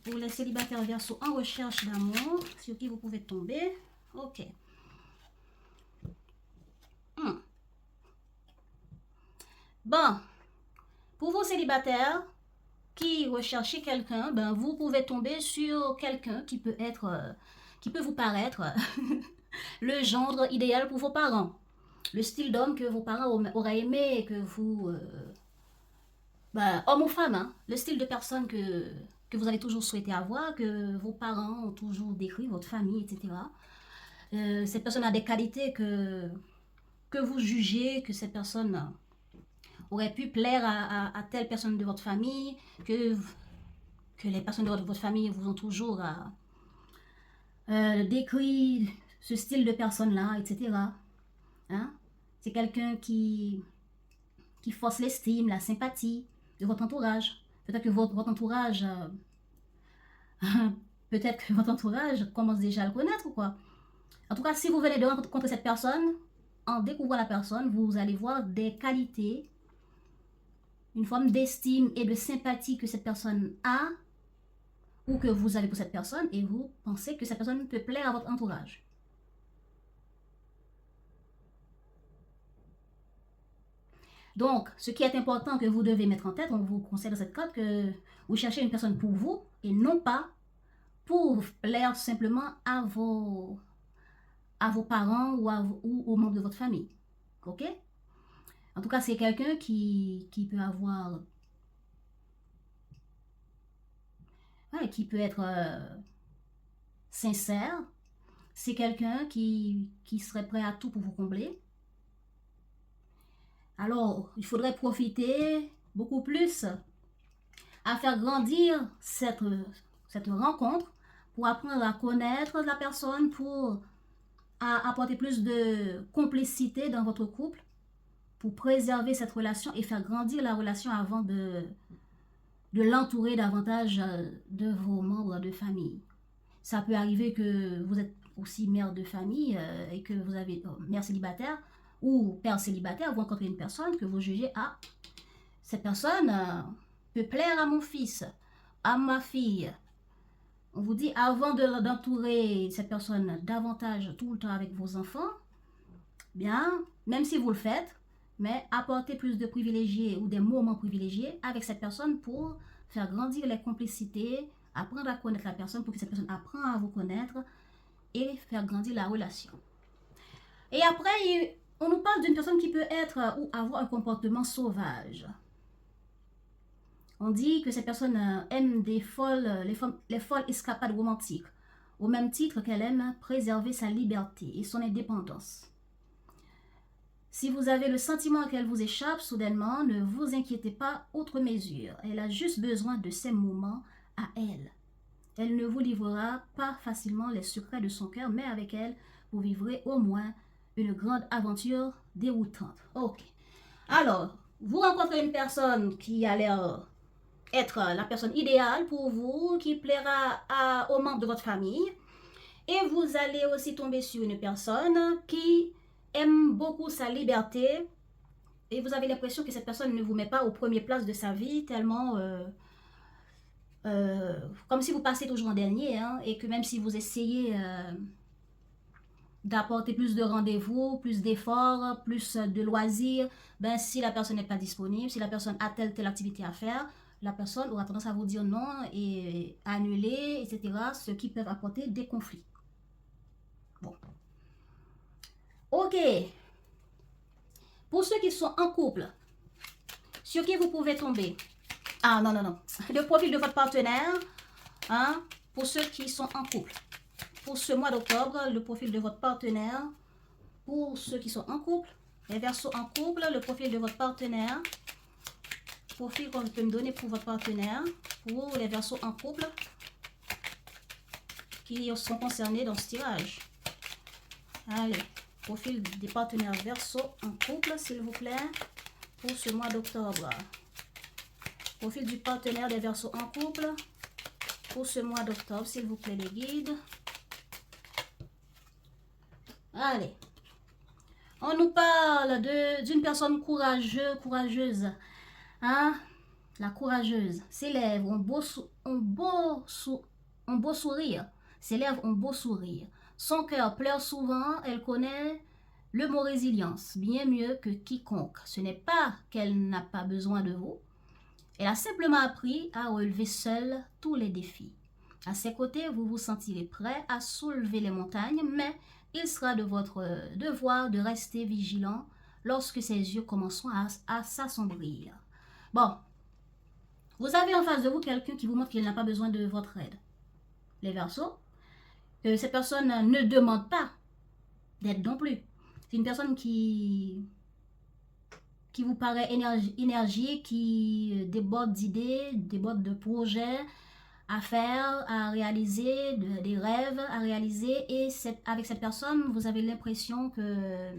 pour les célibataires Verseaux en recherche d'amour, sur qui vous pouvez tomber. Ok. Bon, pour vos célibataires qui recherchez quelqu'un, ben vous pouvez tomber sur quelqu'un qui peut être, qui peut vous paraître le gendre idéal pour vos parents. Le style d'homme que vos parents auraient aimé, que vous, ben, homme ou femme, hein, le style de personne que vous avez toujours souhaité avoir, que vos parents ont toujours décrit, votre famille, etc. Cette personne a des qualités que vous jugez que cette personne aurait pu plaire à telle personne de votre famille, que les personnes de votre famille vous ont toujours décrit ce style de personne-là, etc. Hein? C'est quelqu'un qui force l'estime, la sympathie de votre entourage. Peut-être que votre entourage... peut-être que votre entourage commence déjà à le connaître ou quoi. En tout cas, si vous venez de rencontrer cette personne, en découvrant la personne, vous allez voir des qualités, une forme d'estime et de sympathie que cette personne a ou que vous avez pour cette personne et vous pensez que cette personne peut plaire à votre entourage. Donc, ce qui est important que vous devez mettre en tête, on vous conseille dans cette carte que vous cherchez une personne pour vous et non pas pour plaire simplement à vos parents ou aux membres de votre famille. Ok? En tout cas, c'est quelqu'un qui peut avoir... Ouais, qui peut être sincère. C'est quelqu'un qui serait prêt à tout pour vous combler. Alors, il faudrait profiter beaucoup plus à faire grandir cette rencontre pour apprendre à connaître la personne, pour apporter plus de complicité dans votre couple, pour préserver cette relation et faire grandir la relation avant de l'entourer davantage de vos membres de famille. Ça peut arriver que vous êtes aussi mère de famille et que vous avez mère célibataire ou père célibataire, vous rencontrez une personne que vous jugez, ah, cette personne peut plaire à mon fils, à ma fille. On vous dit, avant d'entourer cette personne davantage tout le temps avec vos enfants, bien, même si vous le faites, mais apportez plus de privilégiés ou des moments privilégiés avec cette personne pour faire grandir les complicités, apprendre à connaître la personne pour que cette personne apprenne à vous connaître et faire grandir la relation. Et après, on nous parle d'une personne qui peut être ou avoir un comportement sauvage. On dit que cette personne aime les folles escapades romantiques, au même titre qu'elle aime préserver sa liberté et son indépendance. Si vous avez le sentiment qu'elle vous échappe soudainement, ne vous inquiétez pas outre mesure. Elle a juste besoin de ces moments à elle. Elle ne vous livrera pas facilement les secrets de son cœur, mais avec elle, vous vivrez au moins une grande aventure déroutante. Ok. Alors, vous rencontrez une personne qui a l'air être la personne idéale pour vous, qui plaira aux membres de votre famille. Et vous allez aussi tomber sur une personne qui aime beaucoup sa liberté et vous avez l'impression que cette personne ne vous met pas aux premières places de sa vie, tellement comme si vous passez toujours en dernier, hein, et que même si vous essayez d'apporter plus de rendez-vous, plus d'efforts, plus de loisirs, ben si la personne n'est pas disponible, si la personne a telle activité à faire, la personne aura tendance à vous dire non et annuler, etc., ce qui peut apporter des conflits. Bon. Ok. Pour ceux qui sont en couple, sur qui vous pouvez tomber. Ah, non. Le profil de votre partenaire, hein, pour ceux qui sont en couple. Pour ce mois d'octobre, le profil de votre partenaire. Pour ceux qui sont en couple, les Verseaux en couple, le profil de votre partenaire. Profil qu'on peut me donner pour votre partenaire. Pour les Verseaux en couple qui sont concernés dans ce tirage. Allez, profil des partenaires Verseaux en couple, s'il vous plaît, pour ce mois d'octobre. Profil du partenaire des Verseaux en couple pour ce mois d'octobre, s'il vous plaît, les guides. Allez. On nous parle d'une personne courageuse. Hein? La courageuse. Ses lèvres un beau sourire. Ses lèvres ont beau sourire. Son cœur pleure souvent. Elle connaît le mot résilience bien mieux que quiconque. Ce n'est pas qu'elle n'a pas besoin de vous. Elle a simplement appris à relever seule tous les défis. À ses côtés, vous vous sentirez prêt à soulever les montagnes, mais il sera de votre devoir de rester vigilant lorsque ses yeux commenceront à s'assombrir. Bon, vous avez en face de vous quelqu'un qui vous montre qu'il n'a pas besoin de votre aide. Les Verseaux, cette personne ne demande pas d'aide non plus. C'est une personne qui vous paraît énergique, qui déborde d'idées, déborde de projets à faire, à réaliser, des rêves à réaliser. Et avec cette personne, vous avez l'impression que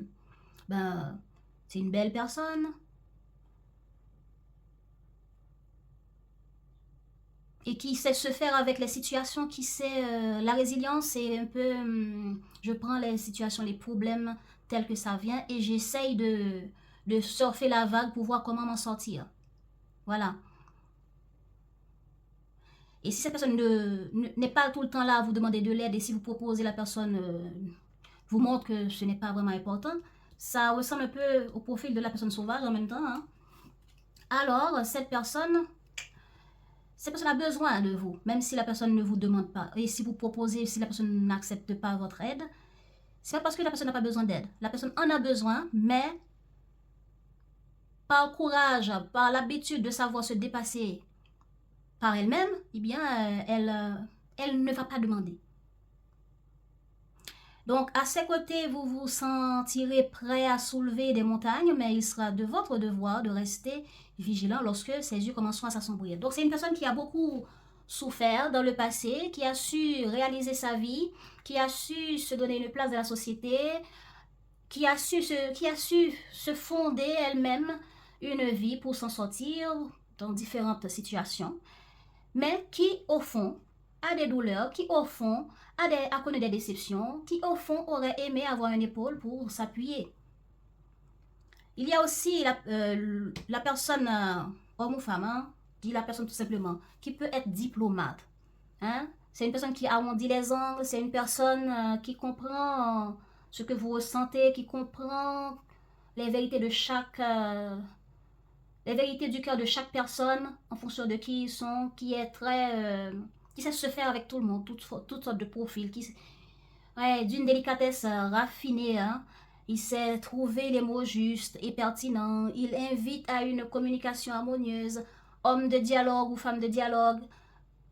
c'est une belle personne. Et qui sait se faire avec les situations, qui sait... la résilience, c'est un peu... je prends les situations, les problèmes tels que ça vient et j'essaye de surfer la vague pour voir comment m'en sortir. Voilà. Et si cette personne n'est pas tout le temps là à vous demander de l'aide et si vous proposez, la personne vous montre que ce n'est pas vraiment important, ça ressemble un peu au profil de la personne sauvage en même temps. Hein. Alors, cette personne a besoin de vous, même si la personne ne vous demande pas. Et si vous proposez, si la personne n'accepte pas votre aide, c'est pas parce que la personne n'a pas besoin d'aide. La personne en a besoin, mais par courage, par l'habitude de savoir se dépasser par elle-même, eh bien, elle ne va pas demander. Donc, à ses côtés, vous vous sentirez prêt à soulever des montagnes, mais il sera de votre devoir de rester vigilant lorsque ses yeux commenceront à s'assombrir. Donc, c'est une personne qui a beaucoup souffert dans le passé, qui a su réaliser sa vie, qui a su se donner une place dans la société, qui a su se fonder elle-même une vie pour s'en sortir dans différentes situations, mais qui, au fond, a des douleurs, qui, au fond, a connu des déceptions, qui, au fond, aurait aimé avoir une épaule pour s'appuyer. Il y a aussi la personne, homme ou femme, hein, dit la personne tout simplement, qui peut être diplomate. Hein? C'est une personne qui arrondit les angles, c'est une personne qui comprend ce que vous ressentez, qui comprend les vérités de les vérités du cœur de chaque personne en fonction de qui ils sont, qui est qui sait se faire avec tout le monde, toutes sortes de profils, d'une délicatesse raffinée, hein. Il sait trouver les mots justes et pertinents, il invite à une communication harmonieuse, homme de dialogue ou femme de dialogue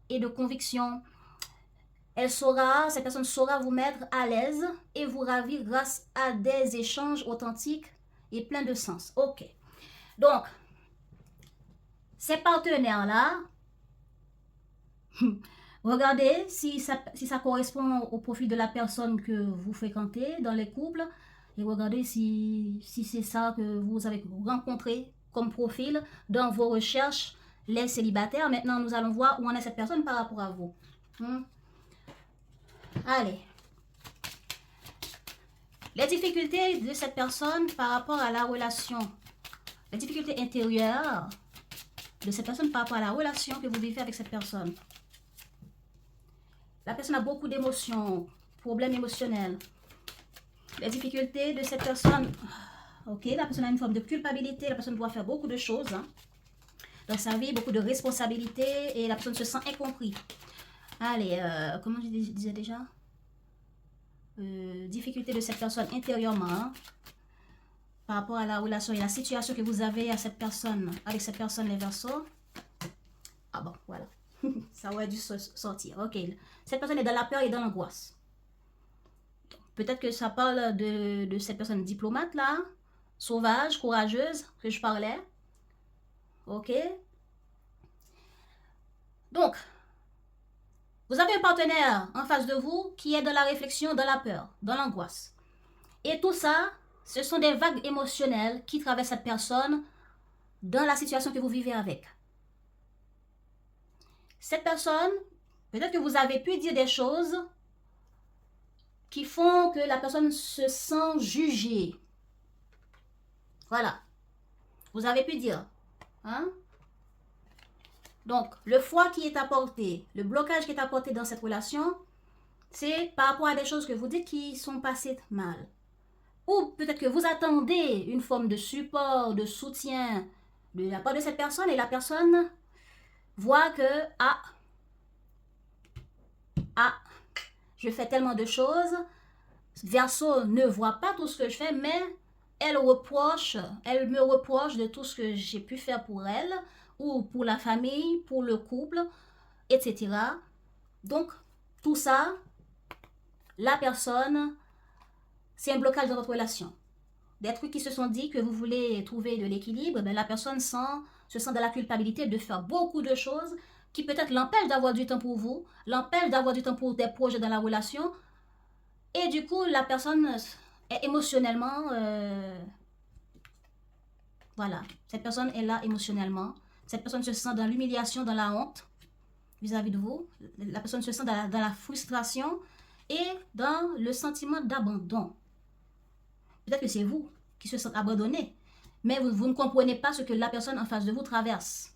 et de conviction. Cette personne saura vous mettre à l'aise et vous ravir grâce à des échanges authentiques et pleins de sens. Ok. Donc, ces partenaires-là, regardez si ça correspond au profil de la personne que vous fréquentez dans les couples et regardez si c'est ça que vous avez rencontré comme profil dans vos recherches, les célibataires. Maintenant, nous allons voir où en est cette personne par rapport à vous. Allez. Les difficultés de cette personne par rapport à la relation. Les difficultés intérieures de cette personne par rapport à la relation que vous vivez avec cette personne. La personne a beaucoup d'émotions, problèmes émotionnels. Les difficultés de cette personne, ok, la personne a une forme de culpabilité, la personne doit faire beaucoup de choses hein, dans sa vie, beaucoup de responsabilités et la personne se sent incompris. Allez, comment je disais déjà difficulté de cette personne intérieurement hein, par rapport à la relation et la situation que vous avez avec cette personne, les Verseaux. Ah bon, voilà. Ça aurait dû sortir. Ok. Cette personne est dans la peur et dans l'angoisse. Peut-être que ça parle de cette personne diplomate là, sauvage, courageuse, que je parlais. Ok. Donc, vous avez un partenaire en face de vous qui est dans la réflexion, dans la peur, dans l'angoisse. Et tout ça, ce sont des vagues émotionnelles qui traversent cette personne dans la situation que vous vivez avec. cette personne, peut-être que vous avez pu dire des choses qui font que la personne se sent jugée. Voilà. Vous avez pu dire. Hein? Donc, le foie qui est apporté, le blocage qui est apporté dans cette relation, c'est par rapport à des choses que vous dites qui sont passées mal. Ou peut-être que vous attendez une forme de support, de soutien de la part de cette personne et la personne voit que, je fais tellement de choses, Verseau ne voit pas tout ce que je fais, mais elle me reproche de tout ce que j'ai pu faire pour elle, ou pour la famille, pour le couple, etc. Donc, tout ça, la personne, c'est un blocage dans votre relation. Des trucs qui se sont dit que vous voulez trouver de l'équilibre, ben la personne se sent dans la culpabilité de faire beaucoup de choses qui peut-être l'empêchent d'avoir du temps pour vous, l'empêchent d'avoir du temps pour des projets dans la relation. Et du coup, la personne est émotionnellement... voilà, cette personne est là émotionnellement. Cette personne se sent dans l'humiliation, dans la honte vis-à-vis de vous. La personne se sent dans la frustration et dans le sentiment d'abandon. Peut-être que c'est vous qui se sentez abandonné, mais vous ne comprenez pas ce que la personne en face de vous traverse.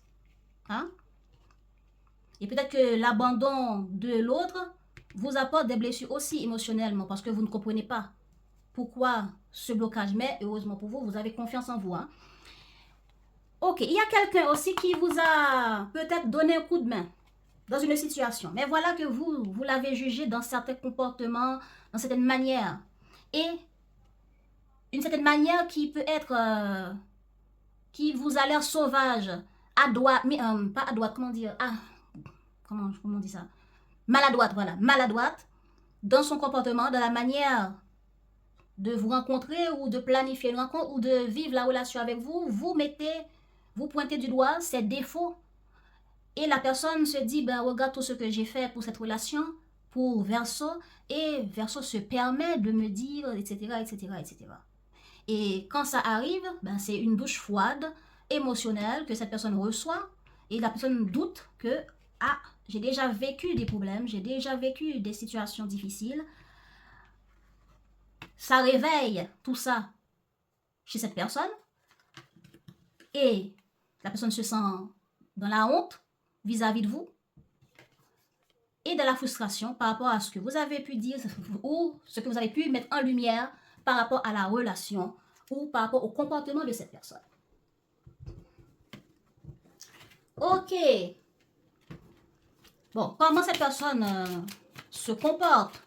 Hein? Et peut-être que l'abandon de l'autre vous apporte des blessures aussi émotionnellement parce que vous ne comprenez pas pourquoi ce blocage. Mais heureusement pour vous, vous avez confiance en vous. Hein? Ok, il y a quelqu'un aussi qui vous a peut-être donné un coup de main dans une situation. Mais voilà que vous l'avez jugé dans certains comportements, dans certaines manières. Et une certaine manière qui peut être... qui vous a l'air sauvage, à droite, mais pas à droite, comment dire, comment on dit ça, maladroite, voilà, maladroite, dans son comportement, dans la manière de vous rencontrer ou de planifier une rencontre ou de vivre la relation avec vous, vous pointez du doigt ses défauts et la personne se dit, ben regarde tout ce que j'ai fait pour cette relation, pour Verseau, et Verseau se permet de me dire, etc., etc., etc. Et quand ça arrive, ben c'est une douche froide, émotionnelle que cette personne reçoit et la personne doute que, j'ai déjà vécu des problèmes, j'ai déjà vécu des situations difficiles. Ça réveille tout ça chez cette personne et la personne se sent dans la honte vis-à-vis de vous et dans la frustration par rapport à ce que vous avez pu dire ou ce que vous avez pu mettre en lumière par rapport à la relation ou par rapport au comportement de cette personne. Ok. Bon, comment cette personne se comporte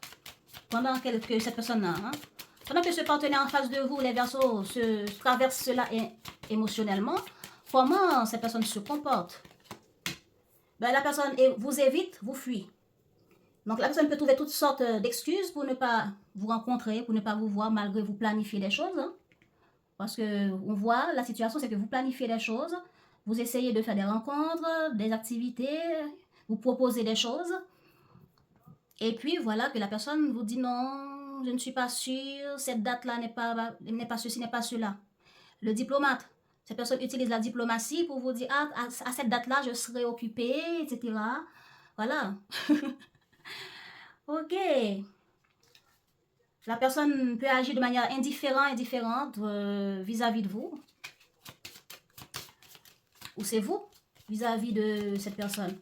pendant que cette personne, pendant que ce partenaire en face de vous, les Verseaux, se traverse cela émotionnellement, comment cette personne se comporte? Ben, la personne vous évite, vous fuit. Donc la personne peut trouver toutes sortes d'excuses pour ne pas vous rencontrer, pour ne pas vous voir malgré vous planifier des choses. Hein. Parce que on voit, la situation, c'est que vous planifiez des choses, vous essayez de faire des rencontres, des activités, vous proposez des choses. Et puis voilà que la personne vous dit non, je ne suis pas sûre, cette date-là n'est pas ceci, n'est pas cela. Le diplomate, cette personne utilise la diplomatie pour vous dire à cette date-là, je serai occupée, etc. Voilà. Ok. La personne peut agir de manière indifférente vis-à-vis de vous. Ou c'est vous vis-à-vis de cette personne.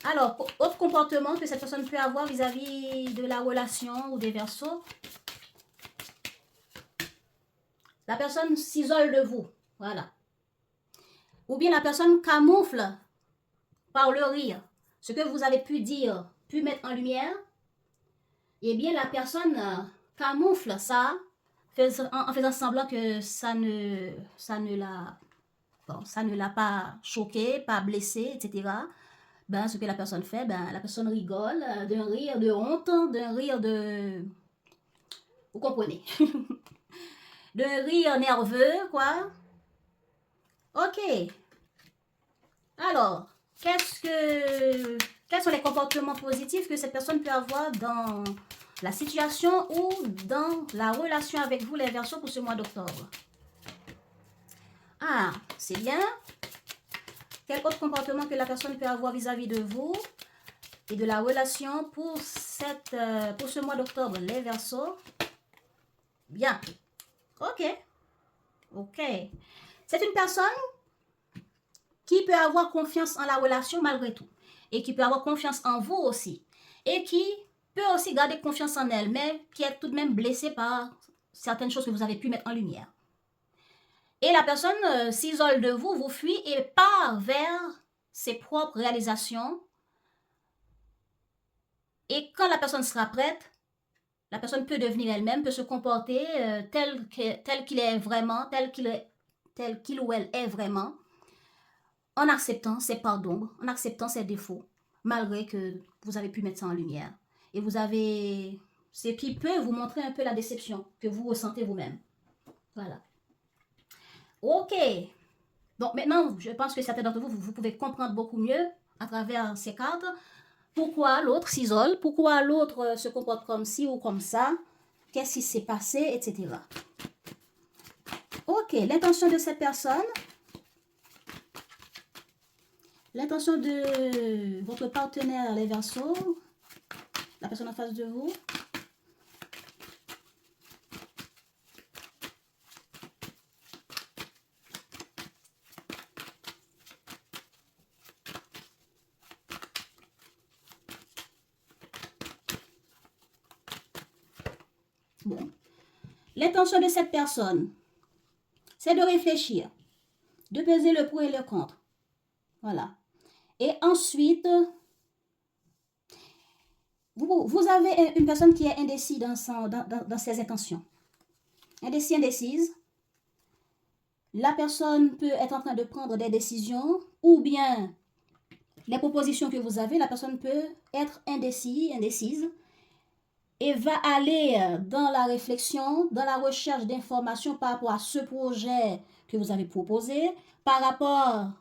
Alors, autre comportement que cette personne peut avoir vis-à-vis de la relation ou des Verseaux. La personne s'isole de vous. Voilà. Ou bien la personne camoufle par le rire ce que vous avez pu dire, pu mettre en lumière. Eh bien, la personne camoufle ça en faisant semblant que ça ne l'a pas choqué, pas blessé, etc. Ben, ce que la personne fait, ben, la personne rigole d'un rire de honte, d'un rire de... Vous comprenez? D'un rire nerveux, quoi. Ok. Alors, quels sont les comportements positifs que cette personne peut avoir dans la situation ou dans la relation avec vous, les Verseaux, pour ce mois d'octobre? C'est bien. Quel autre comportement que la personne peut avoir vis-à-vis de vous et de la relation pour ce mois d'octobre, les Verseaux? Bien. Ok. Ok. C'est une personne qui peut avoir confiance en la relation malgré tout. Et qui peut avoir confiance en vous aussi. Et qui peut aussi garder confiance en elle, mais qui est tout de même blessée par certaines choses que vous avez pu mettre en lumière. Et la personne s'isole de vous, vous fuit et part vers ses propres réalisations. Et quand la personne sera prête, la personne peut devenir elle-même, peut se comporter tel qu'il est vraiment, tel qu'il ou elle est vraiment, en acceptant ses parts d'ombre, en acceptant ses défauts, malgré que vous avez pu mettre ça en lumière. Et vous avez... Ce qui peut vous montrer un peu la déception que vous ressentez vous-même. Voilà. Ok. Donc maintenant, je pense que certains d'entre vous, vous pouvez comprendre beaucoup mieux à travers ces cartes pourquoi l'autre s'isole, pourquoi l'autre se comporte comme ci ou comme ça, qu'est-ce qui s'est passé, etc. Ok, l'intention de cette personne, l'intention de votre partenaire, les Verseaux, la personne en face de vous. Bon. L'intention de cette personne, c'est de réfléchir, de peser le pour et le contre. Voilà. Et ensuite, vous avez une personne qui est indécise dans ses intentions. Indécis, indécise. La personne peut être en train de prendre des décisions ou bien les propositions que vous avez, la personne peut être indécise et va aller dans la réflexion, dans la recherche d'informations par rapport à ce projet que vous avez proposé, par rapport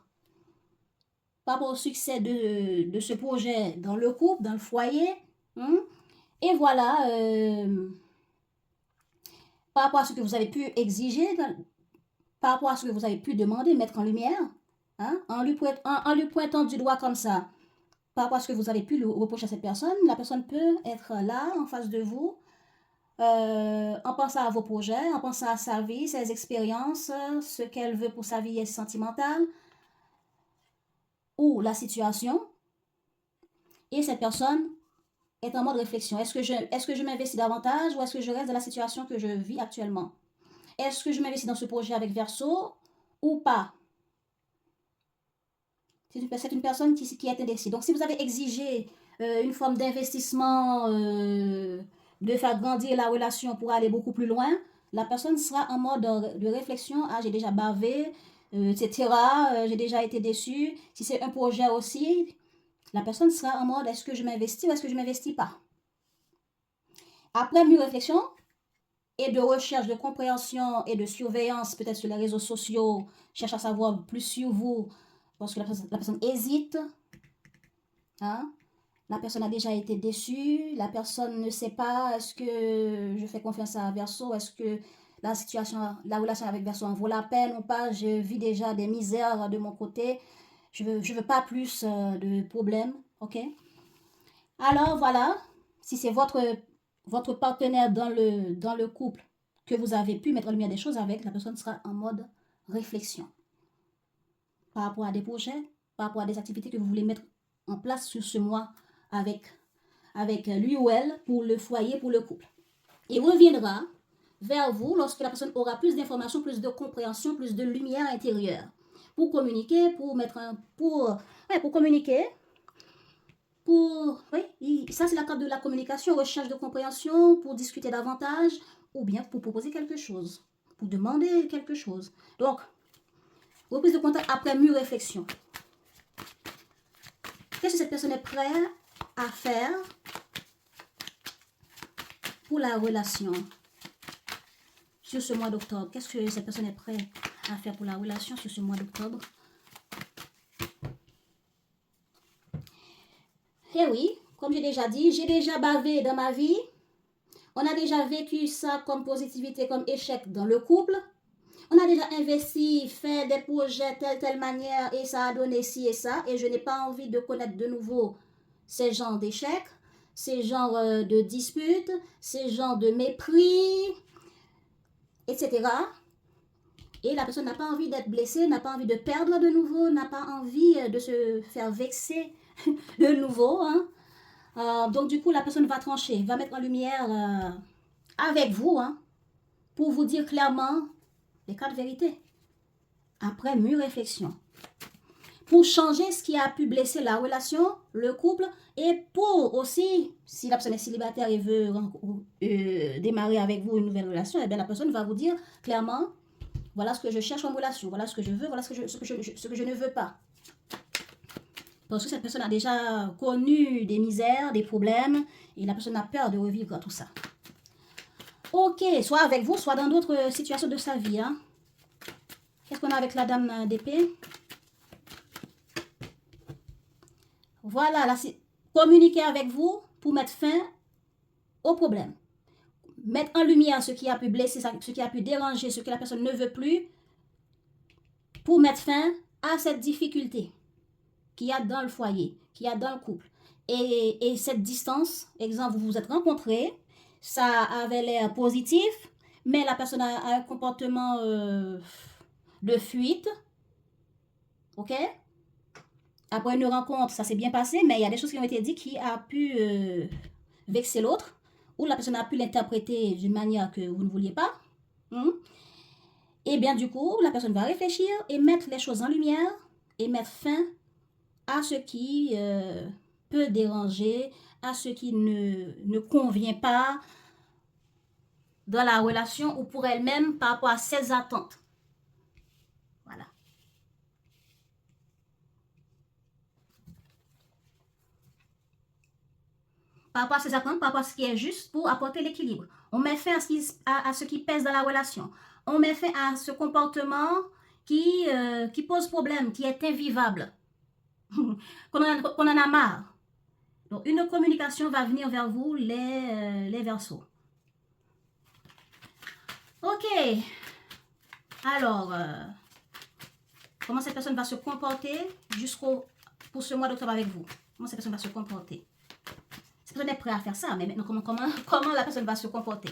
au succès de ce projet dans le couple, dans le foyer. Et voilà, par rapport à ce que vous avez pu exiger, par rapport à ce que vous avez pu demander, mettre en lumière, en lui pointant du doigt comme ça, par rapport à ce que vous avez pu reprocher à cette personne, la personne peut être là, en face de vous, en pensant à vos projets, en pensant à sa vie, ses expériences, ce qu'elle veut pour sa vie sentimentale, ou la situation. Et cette personne est en mode réflexion. Est-ce que je m'investis davantage ou est-ce que je reste dans la situation que je vis actuellement? Est-ce que je m'investis dans ce projet avec Verseau ou pas? C'est une personne qui est indécise. Donc, si vous avez exigé une forme d'investissement, de faire grandir la relation pour aller beaucoup plus loin, la personne sera en mode de réflexion. Ah, j'ai déjà bavé, etc. J'ai déjà été déçue. Si c'est un projet aussi, la personne sera en mode est-ce que je m'investis ou est-ce que je ne m'investis pas? Après mûre réflexion et de recherche, de compréhension et de surveillance, peut-être sur les réseaux sociaux, cherche à savoir plus sur vous, parce que la personne hésite. La personne a déjà été déçue. La personne ne sait pas, est-ce que je fais confiance à Verseau? Est-ce que la relation avec Verseau en vaut la peine ou pas? Je vis déjà des misères de mon côté. Je veux pas plus de problèmes. Ok? Alors voilà, si c'est votre partenaire dans le couple que vous avez pu mettre en lumière des choses avec, la personne sera en mode réflexion par rapport à des projets, par rapport à des activités que vous voulez mettre en place sur ce mois avec lui ou elle pour le foyer, pour le couple. Il reviendra vers vous lorsque la personne aura plus d'informations, plus de compréhension, plus de lumière intérieure pour communiquer, pour communiquer. Oui, ça c'est la carte de la communication, recherche de compréhension, pour discuter davantage ou bien pour proposer quelque chose, pour demander quelque chose. Donc, reprise de contact après mûre réflexion. Qu'est-ce que cette personne est prête à faire pour la relation sur ce mois d'octobre? Qu'est-ce que cette personne est prête à faire pour la relation sur ce mois d'octobre? Eh oui, comme j'ai déjà dit, j'ai déjà bavé dans ma vie. On a déjà vécu ça comme positivité, comme échec dans le couple. On a déjà investi, fait des projets telle manière et ça a donné ci et ça. Et je n'ai pas envie de connaître de nouveau ces genres d'échecs, ces genres de disputes, ces genres de mépris, etc. Et la personne n'a pas envie d'être blessée, n'a pas envie de perdre de nouveau, n'a pas envie de se faire vexer de nouveau. Hein. Donc du coup, la personne va trancher, va mettre en lumière avec vous, hein, pour vous dire clairement les quatre vérités. Après mûre réflexion. Pour changer ce qui a pu blesser la relation, le couple, et pour aussi, si la personne est célibataire et veut démarrer avec vous une nouvelle relation, eh bien la personne va vous dire clairement, voilà ce que je cherche en relation, voilà ce que je veux, voilà ce que je ne veux pas. Parce que cette personne a déjà connu des misères, des problèmes, et la personne a peur de revivre tout ça. Ok, soit avec vous, soit dans d'autres situations de sa vie. Hein. Qu'est-ce qu'on a avec la dame d'épée? Voilà, là, c'est communiquer avec vous pour mettre fin au problème. Mettre en lumière ce qui a pu blesser, ce qui a pu déranger, ce que la personne ne veut plus, pour mettre fin à cette difficulté qu'il y a dans le foyer, qu'il y a dans le couple. Et cette distance, exemple, vous vous êtes rencontrés, ça avait l'air positif, mais la personne a un comportement de fuite, ok? Après une rencontre, ça s'est bien passé, mais il y a des choses qui ont été dites qui a pu vexer l'autre, ou la personne a pu l'interpréter d'une manière que vous ne vouliez pas. Et bien du coup, la personne va réfléchir et mettre les choses en lumière et mettre fin à ce qui peut déranger, à ce qui ne convient pas dans la relation ou pour elle-même par rapport à ses attentes. Voilà. Par rapport à ses attentes, par rapport à ce qui est juste pour apporter l'équilibre. On met fin à ce qui pèse dans la relation. On met fin à ce comportement qui pose problème, qui est invivable, qu'on en a marre. Donc, une communication va venir vers vous, les Verseaux. Ok. Alors, comment cette personne va se comporter pour ce mois d'octobre avec vous? Comment cette personne va se comporter? Cette personne est prête à faire ça, mais maintenant, comment la personne va se comporter?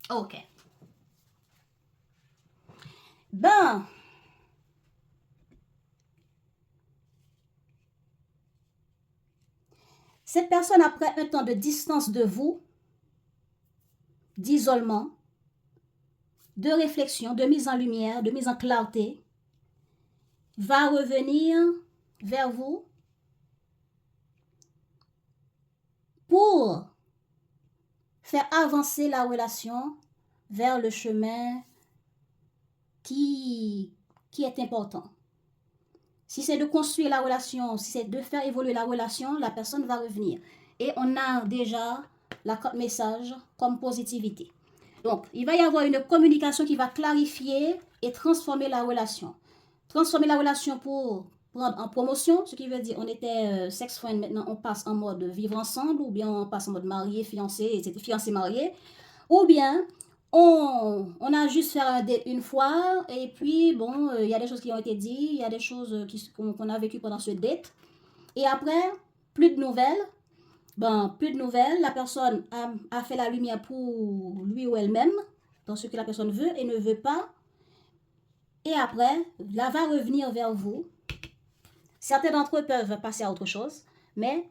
Ok. Ben, cette personne, après un temps de distance de vous, d'isolement, de réflexion, de mise en lumière, de mise en clarté, va revenir vers vous pour faire avancer la relation vers le chemin qui est important. Si c'est de construire la relation, si c'est de faire évoluer la relation, la personne va revenir. Et on a déjà la carte message comme positivité. Donc, il va y avoir une communication qui va clarifier et transformer la relation. Transformer la relation pour prendre en promotion, ce qui veut dire on était sex friend, maintenant on passe en mode vivre ensemble, ou bien on passe en mode marié, fiancé, etc., fiancé, marié, ou bien on a juste fait un date une fois, et puis bon, il y a des choses qui ont été dites, il y a des choses qu'on a vécues pendant ce date, et après, plus de nouvelles. Ben, plus de nouvelles, la personne a fait la lumière pour lui ou elle-même, dans ce que la personne veut et ne veut pas. Et après, là va revenir vers vous. Certains d'entre eux peuvent passer à autre chose, mais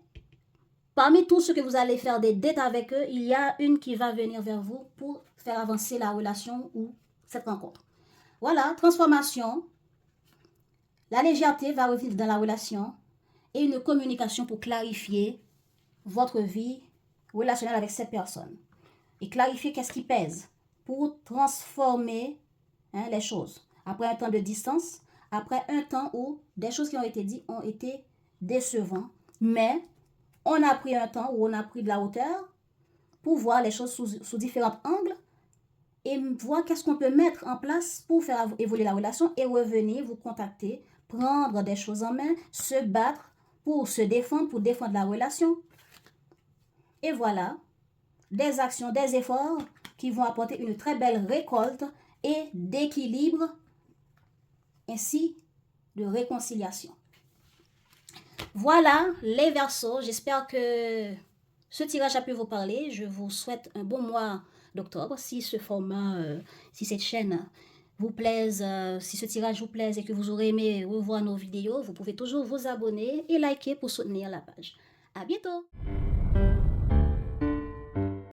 parmi tous ceux que vous allez faire des dates avec eux, il y a une qui va venir vers vous pour faire avancer la relation ou cette rencontre. Voilà, transformation. La légèreté va revenir dans la relation et une communication pour clarifier votre vie relationnelle avec cette personne et clarifier qu'est-ce qui pèse pour transformer les choses. Après un temps de distance, après un temps où des choses qui ont été dites ont été décevantes, mais on a pris un temps où on a pris de la hauteur pour voir les choses sous différents angles et voir qu'est-ce qu'on peut mettre en place pour faire évoluer la relation et revenir vous contacter, prendre des choses en main, se battre pour se défendre, pour défendre la relation. Et voilà, des actions, des efforts qui vont apporter une très belle récolte et d'équilibre ainsi de réconciliation. Voilà les Verseaux, j'espère que ce tirage a pu vous parler. Je vous souhaite un bon mois d'octobre. Si ce format, si cette chaîne vous plaise, si ce tirage vous plaise et que vous aurez aimé revoir nos vidéos, vous pouvez toujours vous abonner et liker pour soutenir la page. À bientôt!